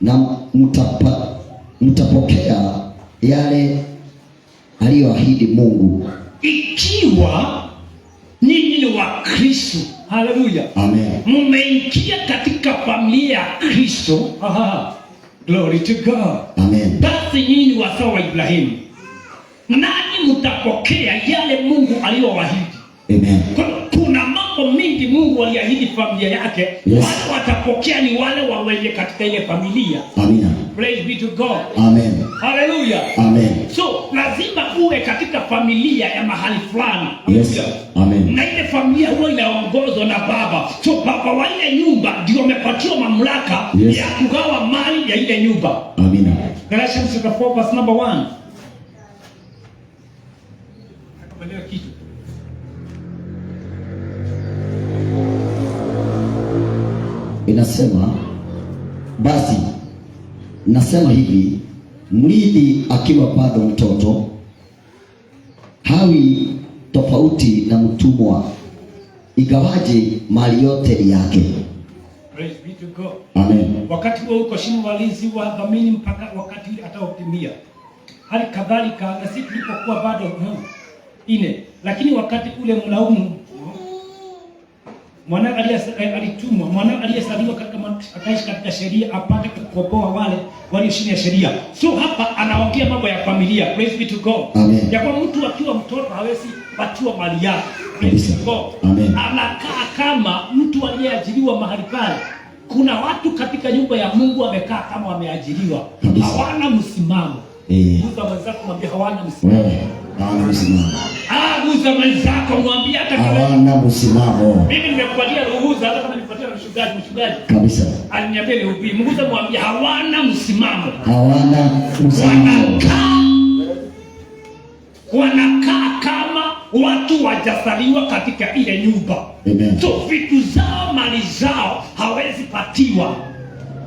na mtapokea yale aliyoahidi Mungu. Ikiwa nyinyi ni wa Kristo, haleluya, amen, mmeingia katika familia ya Kristo, glory to God, amen, basi nyinyi wazao wa Ibrahimu, nani mtapokea yale Mungu aliyowaahidi. Amen. Kuna mambo mingi Mungu aliahidi familia yake. Yes. Wale watapokea ni wale wawenye katika ile familia. Amina. Praise be to God. Amen. Hallelujah. Amen. So lazima uwe katika familia ya mahali fulani. Yes. Amen. Na ile familia huwa inaongozwa na baba. So baba wa ile nyumba ndio amepatiwa mamlaka, yes, ya kugawa mali ya ile nyumba. Amina. Galatians chapter 4 verse number 1. Akaelewa kitu. Inasema, basi nasema hivi, mrithi akiwa bado mtoto hawi tofauti na mtumwa, igawaje mali yote yake. Praise be to God. Amen. Wakati huo uko chini walinzi wa dhamini mpaka wakati ataotimia. Hali kadhalika na sisi tulipokuwa bado ine, lakini wakati ule mlaumu mwana alitumwa, mwana aliyesaliwa katika akaishi katika sheria apate kukomboa wale walio chini ya sheria. So hapa anaongea mambo ya familia. Praise be to God. Amen. Ya kwa mtu akiwa mtoto hawezi patiwa mali yake. Praise be to God. Amen. Anakaa kama mtu aliyeajiriwa mahali pale. Kuna watu katika nyumba ya Mungu wamekaa kama wameajiriwa. Hawana msimamo. Guza mwenzako mwambie hawana msimamo. Hawana msimamo. Guza mwenzako mwambie hata kama hawana msimamo. Mimi nimekupatia ruhusa hata kama nipatia mchungaji kabisa. Aliniambia ni upi. Mguza mwambie hawana msimamo. Hawana msimamo. Wanakaa kama watu wajasaliwa katika ile nyumba. Amen. So vitu zao, mali zao hawezi patiwa.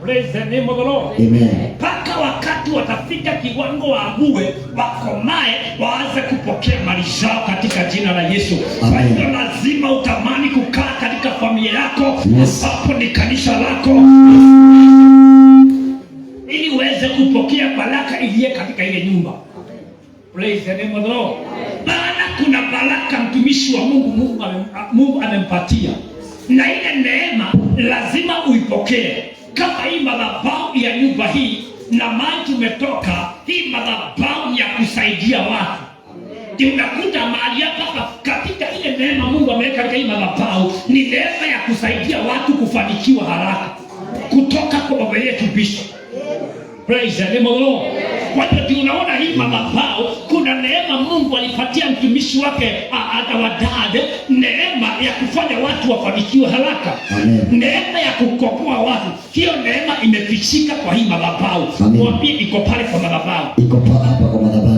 Praise the name of the Lord. Amen. Paka wakati watafika kiwango waamue, wakomae, waanze kupokea mali zao katika jina la Yesu. Kwa hiyo lazima utamani kukaa katika familia yako, yes, hapo ni kanisa lako, ili uweze kupokea baraka iliye katika ile nyumba. Praise the name of the Lord. Maana kuna baraka mtumishi wa Mungu amempatia. Na ile neema lazima uipokee. Kama hii madhabahu ya nyumba hii na mahali tumetoka, hii madhabahu ya kusaidia watu. Ndio unakuta mahali hapa katika ile neema Mungu ameweka katika hii madhabahu ni neema ya kusaidia watu kufanikiwa haraka. Kutoka kwa baba yetu Bishop. Praise the name of the Lord. Kwa hiyo unaona hii madhabahu kuna neema Mungu alipatia mtumishi wake Adawadad, neema ya kufanya watu wafanikiwe haraka. Amen. Neema ya kukopoa watu. Hiyo neema imefichika kwa hii madhabahu. Mwambie iko pale kwa madhabahu. Iko hapa kwa madhabahu.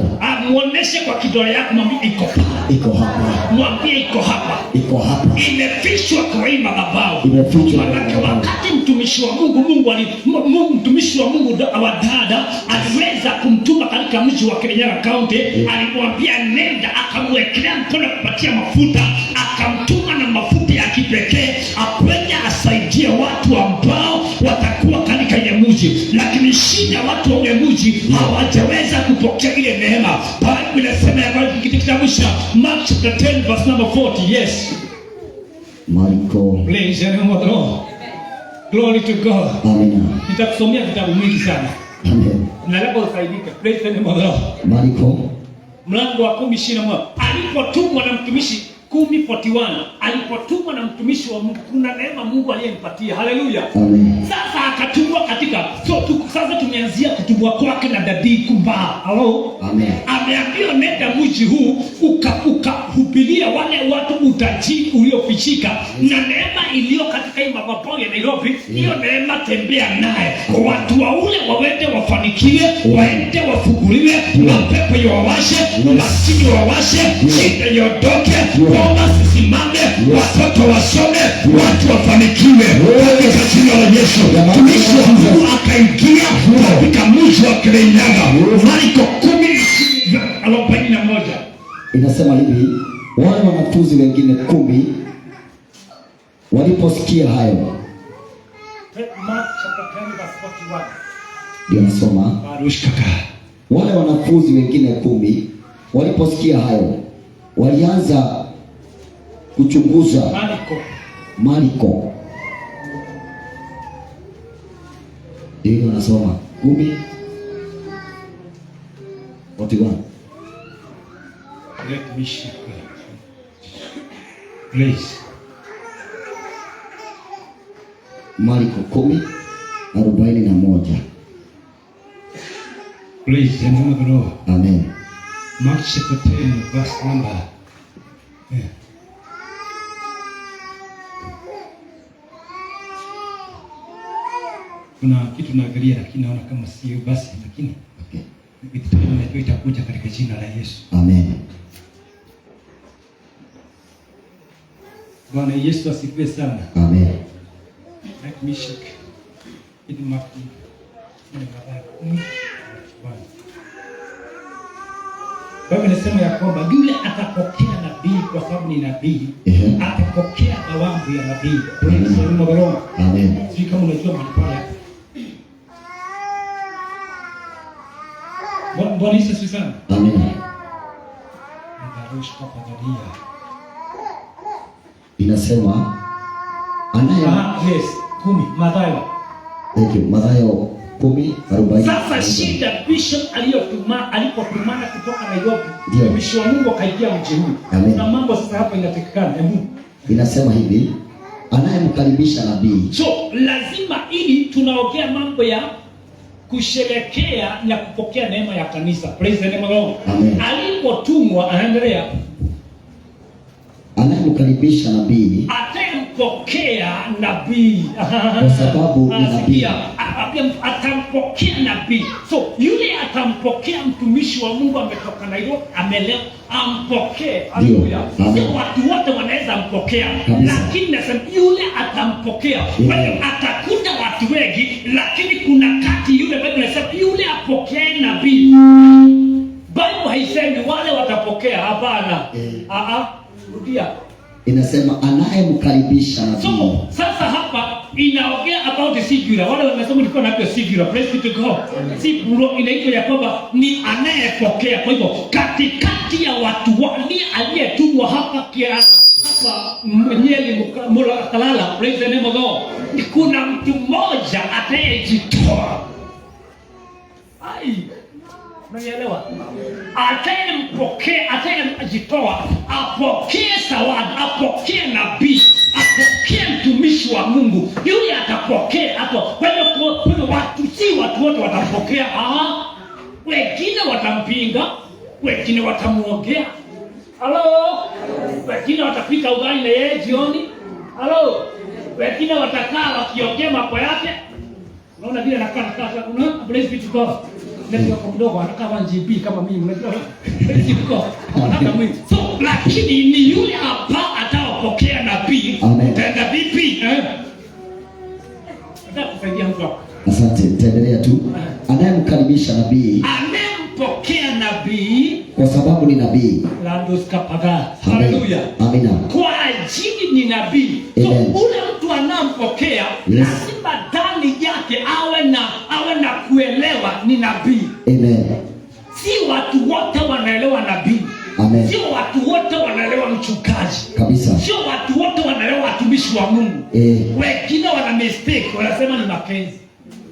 Muoneshe kwa kidole yako, mwambie iko pale. Iko hapa. Mwambie iko hapa. Iko hapa. Imefichwa kwa hii madhabahu. Imefichwa. Wakati mtumishi wa Mungu mtumishi wa Mungu Adawadad aliweza kumtuma katika mji wa Kirinyaga County, alimwambia nenda, akamwekelea mkono kupatia mafuta, akamtuma na mafuta ya kipekee akwenda asaidie watu ambao watakuwa katika ile mji. Lakini shida watu wa ile mji hawajaweza kupokea ile neema. Biblia inasema ya kitabu cha Mark chapter 10 verse number 40. Yes. Marko. Praise the name of the Lord. Glory to God. Amen. Nitakusomea vitabu mingi sana. Amen. Na leo usaidike. Praise the name of the Lord. Marko mlango wa 10:21. Alipotumwa na mtumishi 10:41. Alipotumwa na mtumishi wa Mungu, kuna neema Mungu aliyempatia. Haleluya. Amen. Sasa akatumwa katika sasa tumeanzia kutumwa kwake na Dabii Kumba. Hello. Amen. Ameambiwa nenda mji huu ukahubiria wale watu utajiri uliofichika na neema iliyo katika hii madhabahu ya Nairobi. Hiyo neema tembea naye. Watu wa ule wawende wafanikiwe, waende wafunguliwe, mapepo yawashe, maskini wawashe, shida iondoke, boma sisimame, watoto wasome, watu wafanikiwe. Katika jina la Yesu. Mtumishi wa Mungu akaingia katika mji wa Kirinyaga. Marko 10:41. Inasema hivi, wale wanafunzi wengine 10 waliposikia hayo. Mark chapter 10 verse 41. Ndio nasoma. Wale wanafunzi wengine 10 waliposikia hayo walianza kuchunguza Marko. Ndio nasoma 10 41. Let me share. Please. Marko 10:41. Please, in the name of the Lord. Amen. Mark chapter 10, verse number. Yeah. Kuna kitu naangalia lakini naona kama sio basi, lakini najua itakuja katika jina la Yesu. Amen. Bwana Yesu asifiwe sana. Amen. Let me check. It must be. Baba nasema ya kwamba yule atapokea nabii kwa sababu ni nabii, atapokea thawabu ya nabii. Amen. Sisi kama unajua manufaa. Bwana Yesu asifiwe sana. Amen. Inasema yes, 10 Mathayo. Thank you. Mathayo 10:40. Sasa shida bishop alipotumana kutoka Nairobi, mtumishi wa Mungu akaingia mji huu. Na mambo sasa hapa inatakikana. Inasema hivi, anayemkaribisha nabii. So lazima ili tunaongea mambo ya kusherekea na kupokea neema ya kanisa. Praise the name of God. Amen. Alipotumwa anaendelea. Anayemkaribisha nabii, atampokea nabii kwa sababu ni nabii. Atampokea nabii. So yule atampokea mtumishi wa Mungu ametoka Nairobi, amelewa, ampokee. Haleluya. Sio watu wote wanaweza mpokea, lakini nasema yule atampokea. Kwa hiyo atakuta watu wengi, lakini kuna kati yule Biblia inasema yule apokee nabii. Biblia haisemi wale watapokea, hapana. Rudia. Inasema anayemkaribisha nabii. So sasa hapa inaongea about the singular. Wale wamesema nilikuwa naambia singular. Praise to God. Si plural, inaitwa ya kwamba ni anayepokea. Kwa hivyo katikati ya watu wale aliyetumwa hapa mwenyewe Mulakalala, praise the name of God, kuna mtu mmoja atayejitoa. Unanielewa? Atayempokea, atayejitoa, apokee zawadi, apokee nabii, apokee mtumishi wa Mungu. Yule atapokea hapo. Kwa hiyo watu si watu wote watapokea. Wengine watampinga, wengine watamuongea. Halo? Wengine watapika ugali na yeye jioni. Halo? Wengine watakaa wakiongea mambo yake. Unaona vile anakaa unaona praise be to God. Ndio kwa mdogo anakaa 1GB kama mimi unajua. So lakini ni yule hapa atapokea nabii. Tenda vipi? Atakusaidia mtu hapo. Asante, nitaendelea tu. Anayemkaribisha nabii, anayempokea nabii kwa sababu ni nabii. Landos kapaga. Haleluya. Amina. Kwa ajili ni nabii. So ule mtu anampokea lazima ndani yake awe na kuelewa ni nabii. Amen. Si watu wote wanaelewa nabii. Amen. Sio watu wote wanaelewa mchungaji. Kabisa. Sio watu wote wanaelewa watumishi wa Mungu. Wengine wana mistake, wanasema ni mapenzi.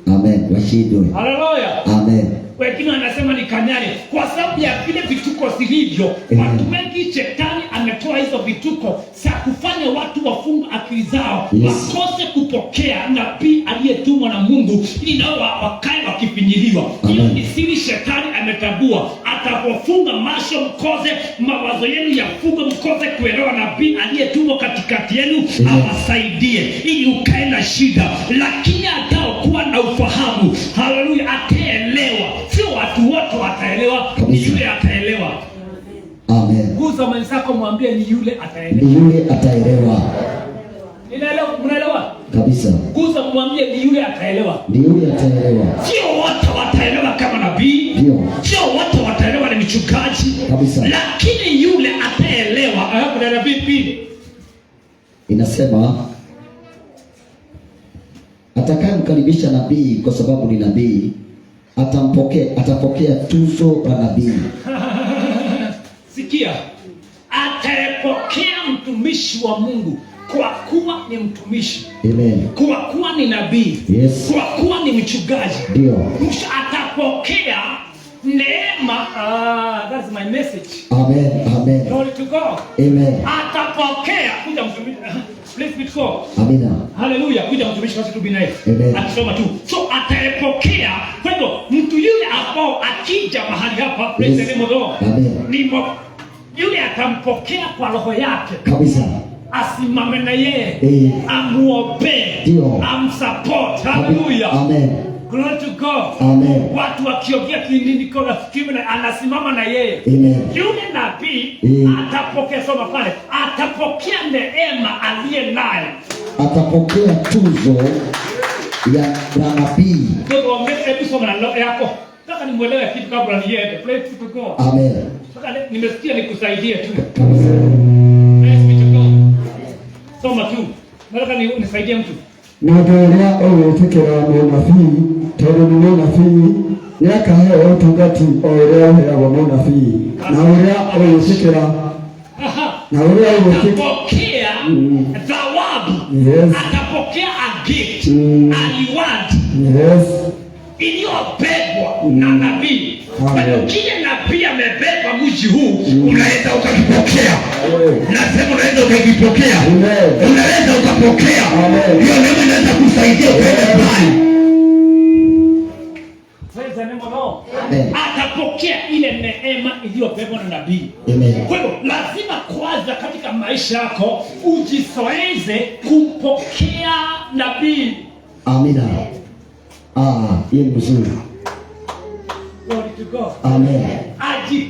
Amen. Washindwe. Haleluya. Amen. Wengine wanasema ni kanyari kwa sababu ya vile vituko zilivyo. Watu wengi shetani ametoa hizo vituko za kufanya watu wafunge akili zao, wakose kupokea nabii aliyetumwa na Mungu ili nao wakae wakifinyiliwa. Hiyo ni siri shetani ametambua. Atapofunga macho mkoze mawazo yenu yafunge, mkoze kuelewa nabii aliyetumwa katikati yenu awasaidie ili ukae na shida, lakini atakuwa na ufahamu. Haleluya. Ataelewa. Sio watu wote wataelewa, ni yule ataelewa. Amen. Guza mwenzako mwambie ni yule ataelewa. Ni yule ataelewa. Ninaelewa, mnaelewa? Kabisa. Guza mwambie ni yule ataelewa. Ni yule ataelewa. Sio wote wataelewa kama nabii. Ndio. Sio wote wataelewa ni mchungaji. Kabisa. Lakini yule ataelewa. Hapo na vipi? Inasema atakayemkaribisha nabii kwa sababu ni nabii atapokea tuzo la nabii. Sikia, atapokea mtumishi wa Mungu kwa kuwa ni mtumishi. Amen. Kwa kuwa ni nabii. Yes. Kwa kuwa ni mchungaji. Ndio. Atapokea neema. That's my message. Amen. Amen. Glory to God. Amen. Atapokea kuja mtumishi. Please be God. Amina. Hallelujah. Kuja mtumishi wasi tu binaye. Amen. Akisoma tu. So atapokea. Kwa hivyo mtu yule ambao akija mahali hapa, praise the name of the Lord. Amen. Yule atampokea kwa roho yake. Kabisa. Asimame na yeye. Amuombe. Amsupport. Hallelujah. Amen. Glory to God. Amen. Watu wakiongea kinini kwa fikiri anasimama na yeye. Amen. Yule nabii atapokea, soma pale, atapokea neema aliye nayo. Atapokea tuzo ya nabii. Ndio hebu soma na yako. Nataka nimuelewe kitu kabla niende. Praise to God. Amen. Sasa nimesikia nikusaidie tu. Praise be to God. Soma tu. Nataka nisaidie mtu. Nadoria owetekera munabii tondũ nĩ munabii nĩakaheo ũtungati o ũrĩa ũheagwo munabii na ũrĩa ũgwĩtĩkĩra atapokea thawabu. Yes. Atapokea a gift, a reward. Yes. Iliyobebwa na nabii. Kile nabii amebeba mji huu, unaweza ukakipokea. Nasema unaweza ukakipokea. Unaweza ukapokea. Hiyo neema inaweza kusaidia wewe. Praise the name of God. Atapokea ile neema iliyobebwa na nabii. Kwa hiyo lazima kwanza katika maisha yako ujizoeze kumpokea nabii. Amina. Hiyo ni mzuri. Glory to God. Amen.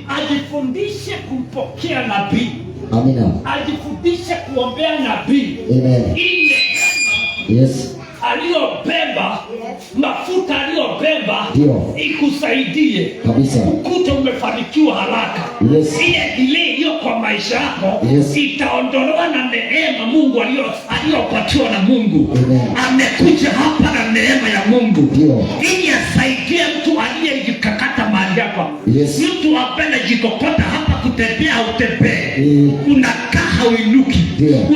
Ajifundishe kumpokea nabii. Amina. Ajifundishe kuombea nabii. Amen. Ile yes, aliyobeba, mafuta aliyobeba ikusaidie kabisa, ukute umefanikiwa haraka. Yes. Ile delay hiyo kwa maisha yako itaondolewa na neema Mungu aliyopatiwa na Mungu. Amekuja hapa na neema ya Mungu ili asaidie mtu aliyejikakata mahali hapa. Yes. Mtu apenda jikokota hapa, kutembea utembee, unakaa hauinuki,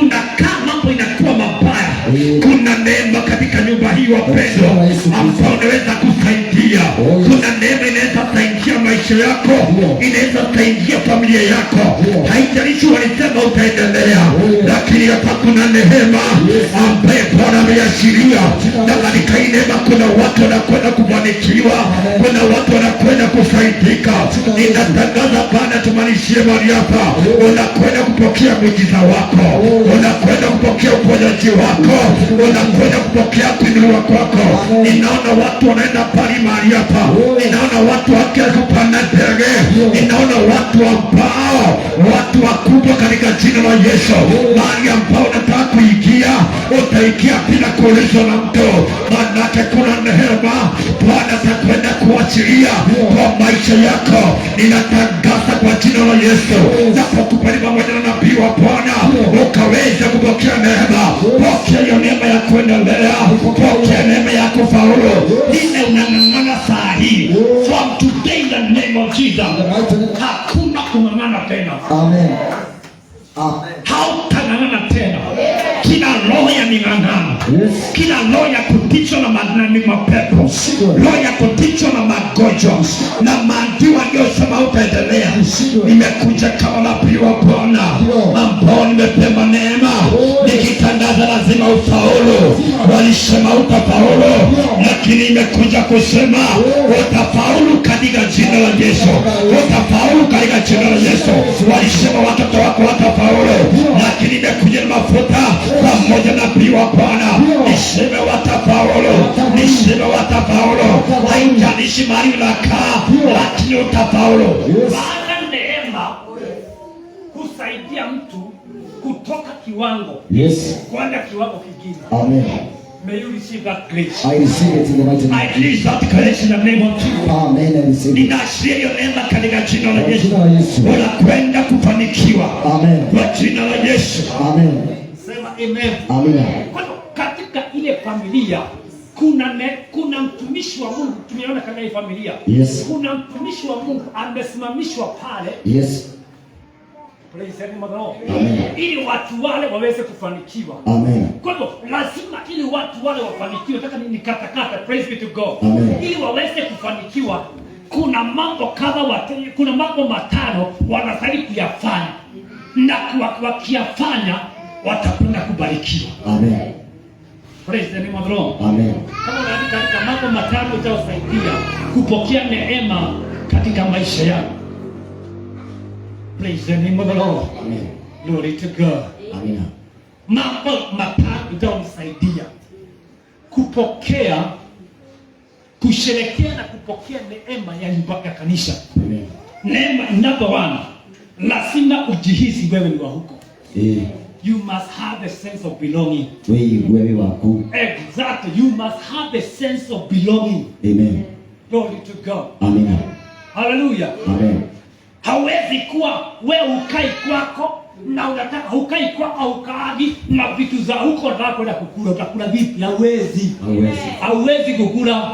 unakaa mambo inakuwa mabaya. Kuna neema katika nyumba hii wapendwa, ambao unaweza kusaidia. Kuna neema inaweza kusaidia maisha yako, inaweza kusaidia familia yako. Haijalishi walisema utaendelea, lakini hapa kuna neema ambaye Bwana ameashiria, na katika hii neema kuna watu wanakwenda kufanikiwa, kuna watu wanakwenda kufaidika. Ninatangaza Bwana tumanishie mahali hapa, unakwenda kupokea muujiza wako, unakwenda kupokea uponyaji wako, unakwenda kupokea kuinuliwa kwako. Ninaona watu wanaenda pali mahali hapa, ninaona watu wakipanda ndege, ninaona watu ambao watu wakubwa katika jina la Yesu. Mahali ambao unataka kuingia, utaingia bila kuulizwa na mtu, maana kuna neema Bwana atakwenda kuachilia kwa maisha yako. Ninatangaza kwa jina la Yesu, napokupali pamoja na nabii wa Bwana ukaweza kupokea neema. Pokea hiyo neema ya kuendelea, pokea neema ya kufaulu. Nina unang'ang'ana saa hii, from today in the name of Jesus, hakuna kung'ang'ana tena. Amen. Hautang'ang'ana tena. Kila roho ya ming'ang'ano, kila roho ya kutishwa na mapepo, roho ya kutishwa na magonjwa na maadui waliosema utaendelea, nimekuja kama nabii wa Bwana ambao nimepewa neema, nikitangaza lazima ufaulu. Walisema utafaulu, lakini nimekuja kusema utafaulu katika jina la Yesu, utafaulu katika jina la Yesu. Walisema watoto wako watafaulu, lakini nimekuja na mafuta pamoja na nabii wa Bwana, niseme watafaulu, niseme watafaulu. Haijalishi mahali unakaa, lakini utafaulu. Baada neema kusaidia mtu kutoka kiwango kwenda kiwango kingine. Amen. May you receive that grace. I receive it in the mighty name. I release that grace in the name of Jesus. Amen. I receive it. Ninaashiria hiyo neema katika jina la Yesu. Yesu. Unakwenda kufanikiwa. Amen. Kwa jina la Yesu. Amen. Sema amen. Amen. Kwa katika ile familia kuna mtumishi wa Mungu tumeona katika hii familia. Yes. Kuna mtumishi wa Mungu amesimamishwa pale. Yes. Praise the Lord. Amen. Ili watu wale waweze kufanikiwa. Amen. Kwa hivyo lazima ili watu wale wafanikiwe, nataka nikatakata, praise be to God. Amen. Ili waweze kufanikiwa, kuna mambo kuna mambo matano wanastahili kuyafanya, na wakiyafanya watakwenda kubarikiwa. Amen. Praise the name of the Lord. Amen. Kama katika mambo matano utasaidia kupokea neema katika maisha yako. Praise the name of the Lord. Amen. Glory to God. Amina. Mambo matano utasaidia kupokea, kusherekea na kupokea neema ya nyumba ya kanisa. Amen. Neema number one, lazima ujihisi wewe ni wa huko. You must have a sense of belonging. Wewe wako. Exactly. You must have a sense of belonging. Amen. Glory to God. Amina. Hallelujah. Amen. Hawezi kuwa wewe ukai kwako na unataka ukai kwako au kaagi na vitu za huko nataka kwenda kukula, utakula vipi? Hauwezi kukula.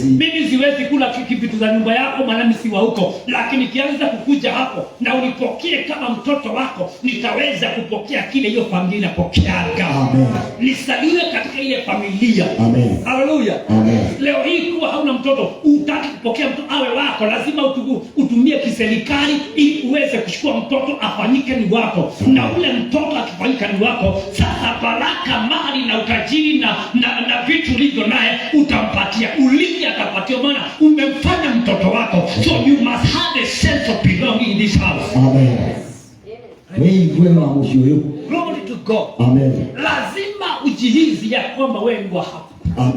Mimi siwezi kula vitu za nyumba yako maana mimi si wa huko, lakini kianza kukuja hapo na unipokee kama mtoto wako, nitaweza kupokea kile hiyo familia inapokeaga. Amen. Nisaliwe katika ile familia. Amen. Hallelujah. Amen. Leo hii kuwa hauna mtoto, utaki kupokea mtoto awe wako, lazima utumie kiserikali ili uweze kuchukua mtoto afanyike ni wako. Na ule mtoto akifanyika ni wako, sasa baraka, mali na utajiri na vitu ulivyo naye utampatia, ulivyo atapatia, maana umemfanya mtoto wako. So you must have a sense of belonging in this house. Amen. Glory to God. Amen. Lazima ujihisi ya kwamba wewe ni wa hapa. Amen.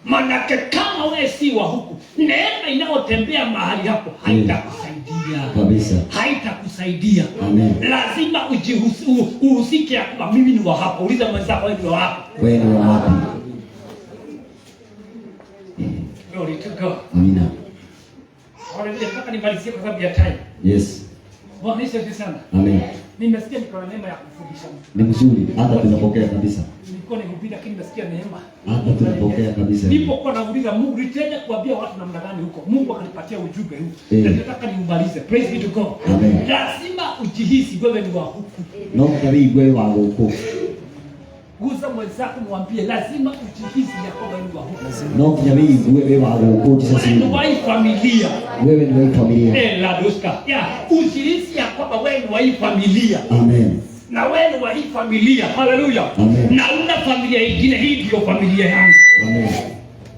Manake kama wewe si wa huku, neema inayotembea mahali hapo haitakusaidia kabisa. Haitakusaidia. Amen. Lazima uhusike ya kwamba mimi ni wa hapa. Uliza mwenzako wewe ni wa hapa. Wewe ni wa hapa. Glory to God. Amina. Haleluya. Nataka nimalizie kwa sababu ya time. Yes. Bwana Yesu sana. Amen. Nimesikia niko na neema ya kufundisha mtu. Ni mzuri, hata tunapokea kabisa. Nilikuwa nihubiri lakini nimesikia neema. Hata tunapokea kabisa. Nilipokuwa nauliza Mungu nitaenda kuambia watu namna gani huko, Mungu akanipatia ujumbe huu. Nataka niubalize. Praise be to God. Amen. Lazima ujihisi wewe ni wa huku. No kari wewe wa huko. Guza mwenzako mwambie lazima ujihisi ya kwamba ni wa huku. No kari wewe wa huko sasa. Ni wa familia. Wewe ni wa familia. La doska. Ujihisi ya kwamba wewe ni wa familia. Amen. Na wewe wa hii familia. Hallelujah. Amen. Na una familia nyingine, hii ndio familia yangu. Amen.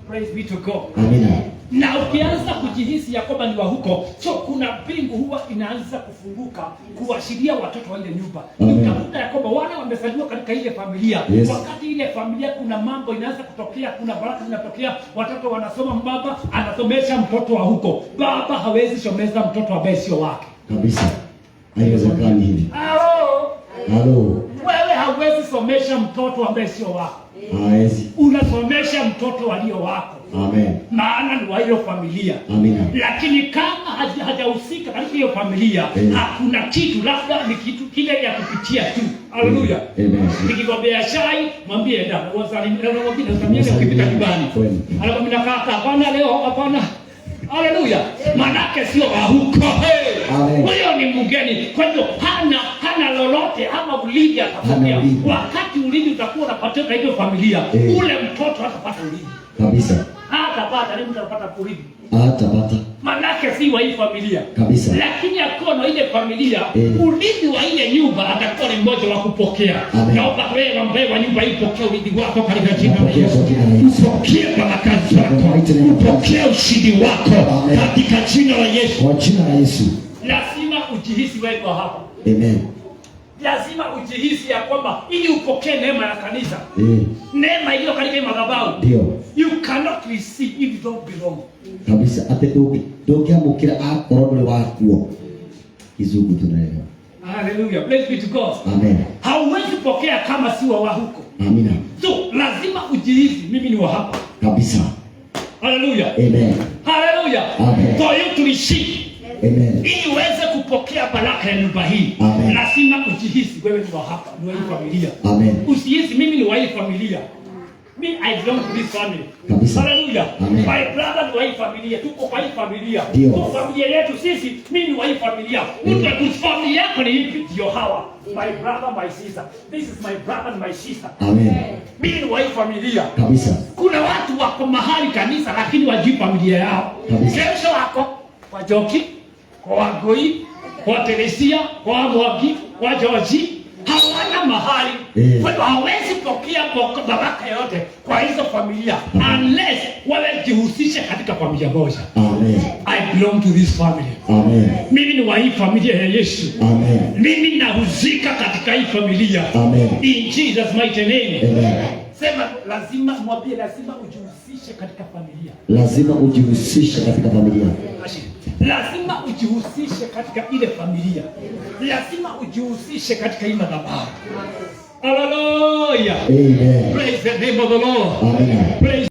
Praise be to God. Amen. Na ukianza kujihisi ya kwamba ni wa huko, so kuna mbingu huwa inaanza kufunguka kuashiria watoto wa ile nyumba. Utakuta ya kwamba wale wamezaliwa katika ile familia. Yes. Wakati ile familia kuna mambo inaanza kutokea, kuna baraka zinatokea, watoto wanasoma, baba anasomesha mtoto wa huko. Baba hawezi somesha mtoto ambaye sio wake. Kabisa. Haiwezekani hivi. Halo. Wewe hauwezi somesha mtoto ambaye sio wako. Hawezi. Unasomesha mtoto walio wako. Amen. Maana ni wa hiyo familia. Amina. Lakini kama hajahusika katika hiyo familia, hakuna kitu, labda ni kitu kile ya kupitia tu. Haleluya. Amen. Nikikwambia chai, mwambie ndio wasalimie ukipita nyumbani. Anakwambia kaka, hapana leo, hapana. Haleluya. Manake sio wa huko. Huyo ni mgeni. Kwa hiyo hana lolote ama ulidi atapokea. Wakati ulidi utakuwa unapata hiyo familia, ule mtoto hatapata ulidi. Kabisa. Hatapata, ni mtu anapata ulidi. Hatapata. Manake si wa hii familia. Kabisa. Lakini akiona ile familia, ulidi wa ile nyumba atakuwa ni mmoja wa kupokea. Naomba wewe ambaye wa nyumba hii pokea ulidi wako katika jina la Yesu. Upokee baraka zako. Upokee ushindi wako katika jina la Yesu. Kwa jina la Yesu. Lazima ujihisi wewe kwa hapa. Amen. Lazima ujihisi ya kwamba ili upokee neema ya kanisa. Neema iliyo katika madhabahu. Ndio. You cannot receive if you don't belong. Kabisa. Ate dokiamukira akorone wakuo. Kizungu tunaelewa. Hallelujah. Praise be to God. Amen. Hauwezi pokea kama si wa huko. Amina. So lazima ujihisi mimi ni wa hapa. Kabisa. Hallelujah. Amen. Hallelujah. Amen. For you to receive. Amen. Ili uweze kupokea baraka ya nyumba hii, lazima ujihisi wewe ni wa hapa, ni wa hii familia. Amen. Usihisi mimi ni wa hii familia. Me, I belong to this family. Kabisa. Hallelujah. Amen. My brother ni wa hii familia. Tuko kwa hii familia. Ndio. Tuko familia yetu sisi. Mimi ni wa hii familia. Mtu familia yako ni ipi? Ndio hawa. My brother, my sister. This is my brother and my sister. Amen. Mimi ni wa hii familia. Kabisa. Kuna watu wako mahali kanisa lakini wajui familia yao. Kabisa. Kesho wako kwa Joki, kwa Wagoi, kwa Teresia, kwa Mwagi, kwa George. Hawana mahali. Kwa hiyo hawezi pokea baraka yote kwa hizo familia unless wewe jihusishe katika familia moja. Amen. I belong to this family. Amen. Mimi ni wa hii familia ya Yesu. Amen. Mimi nahusika katika hii familia. Amen. In Jesus mighty name. Amen. Sema lazima mwambie, lazima ujihusishe katika familia. Lazima ujihusishe katika familia. Lazima ujihusishe katika ile familia. Lazima ujihusishe katika ile madhabahu. Hallelujah. Amen. Praise the name of the Lord. Amen. Praise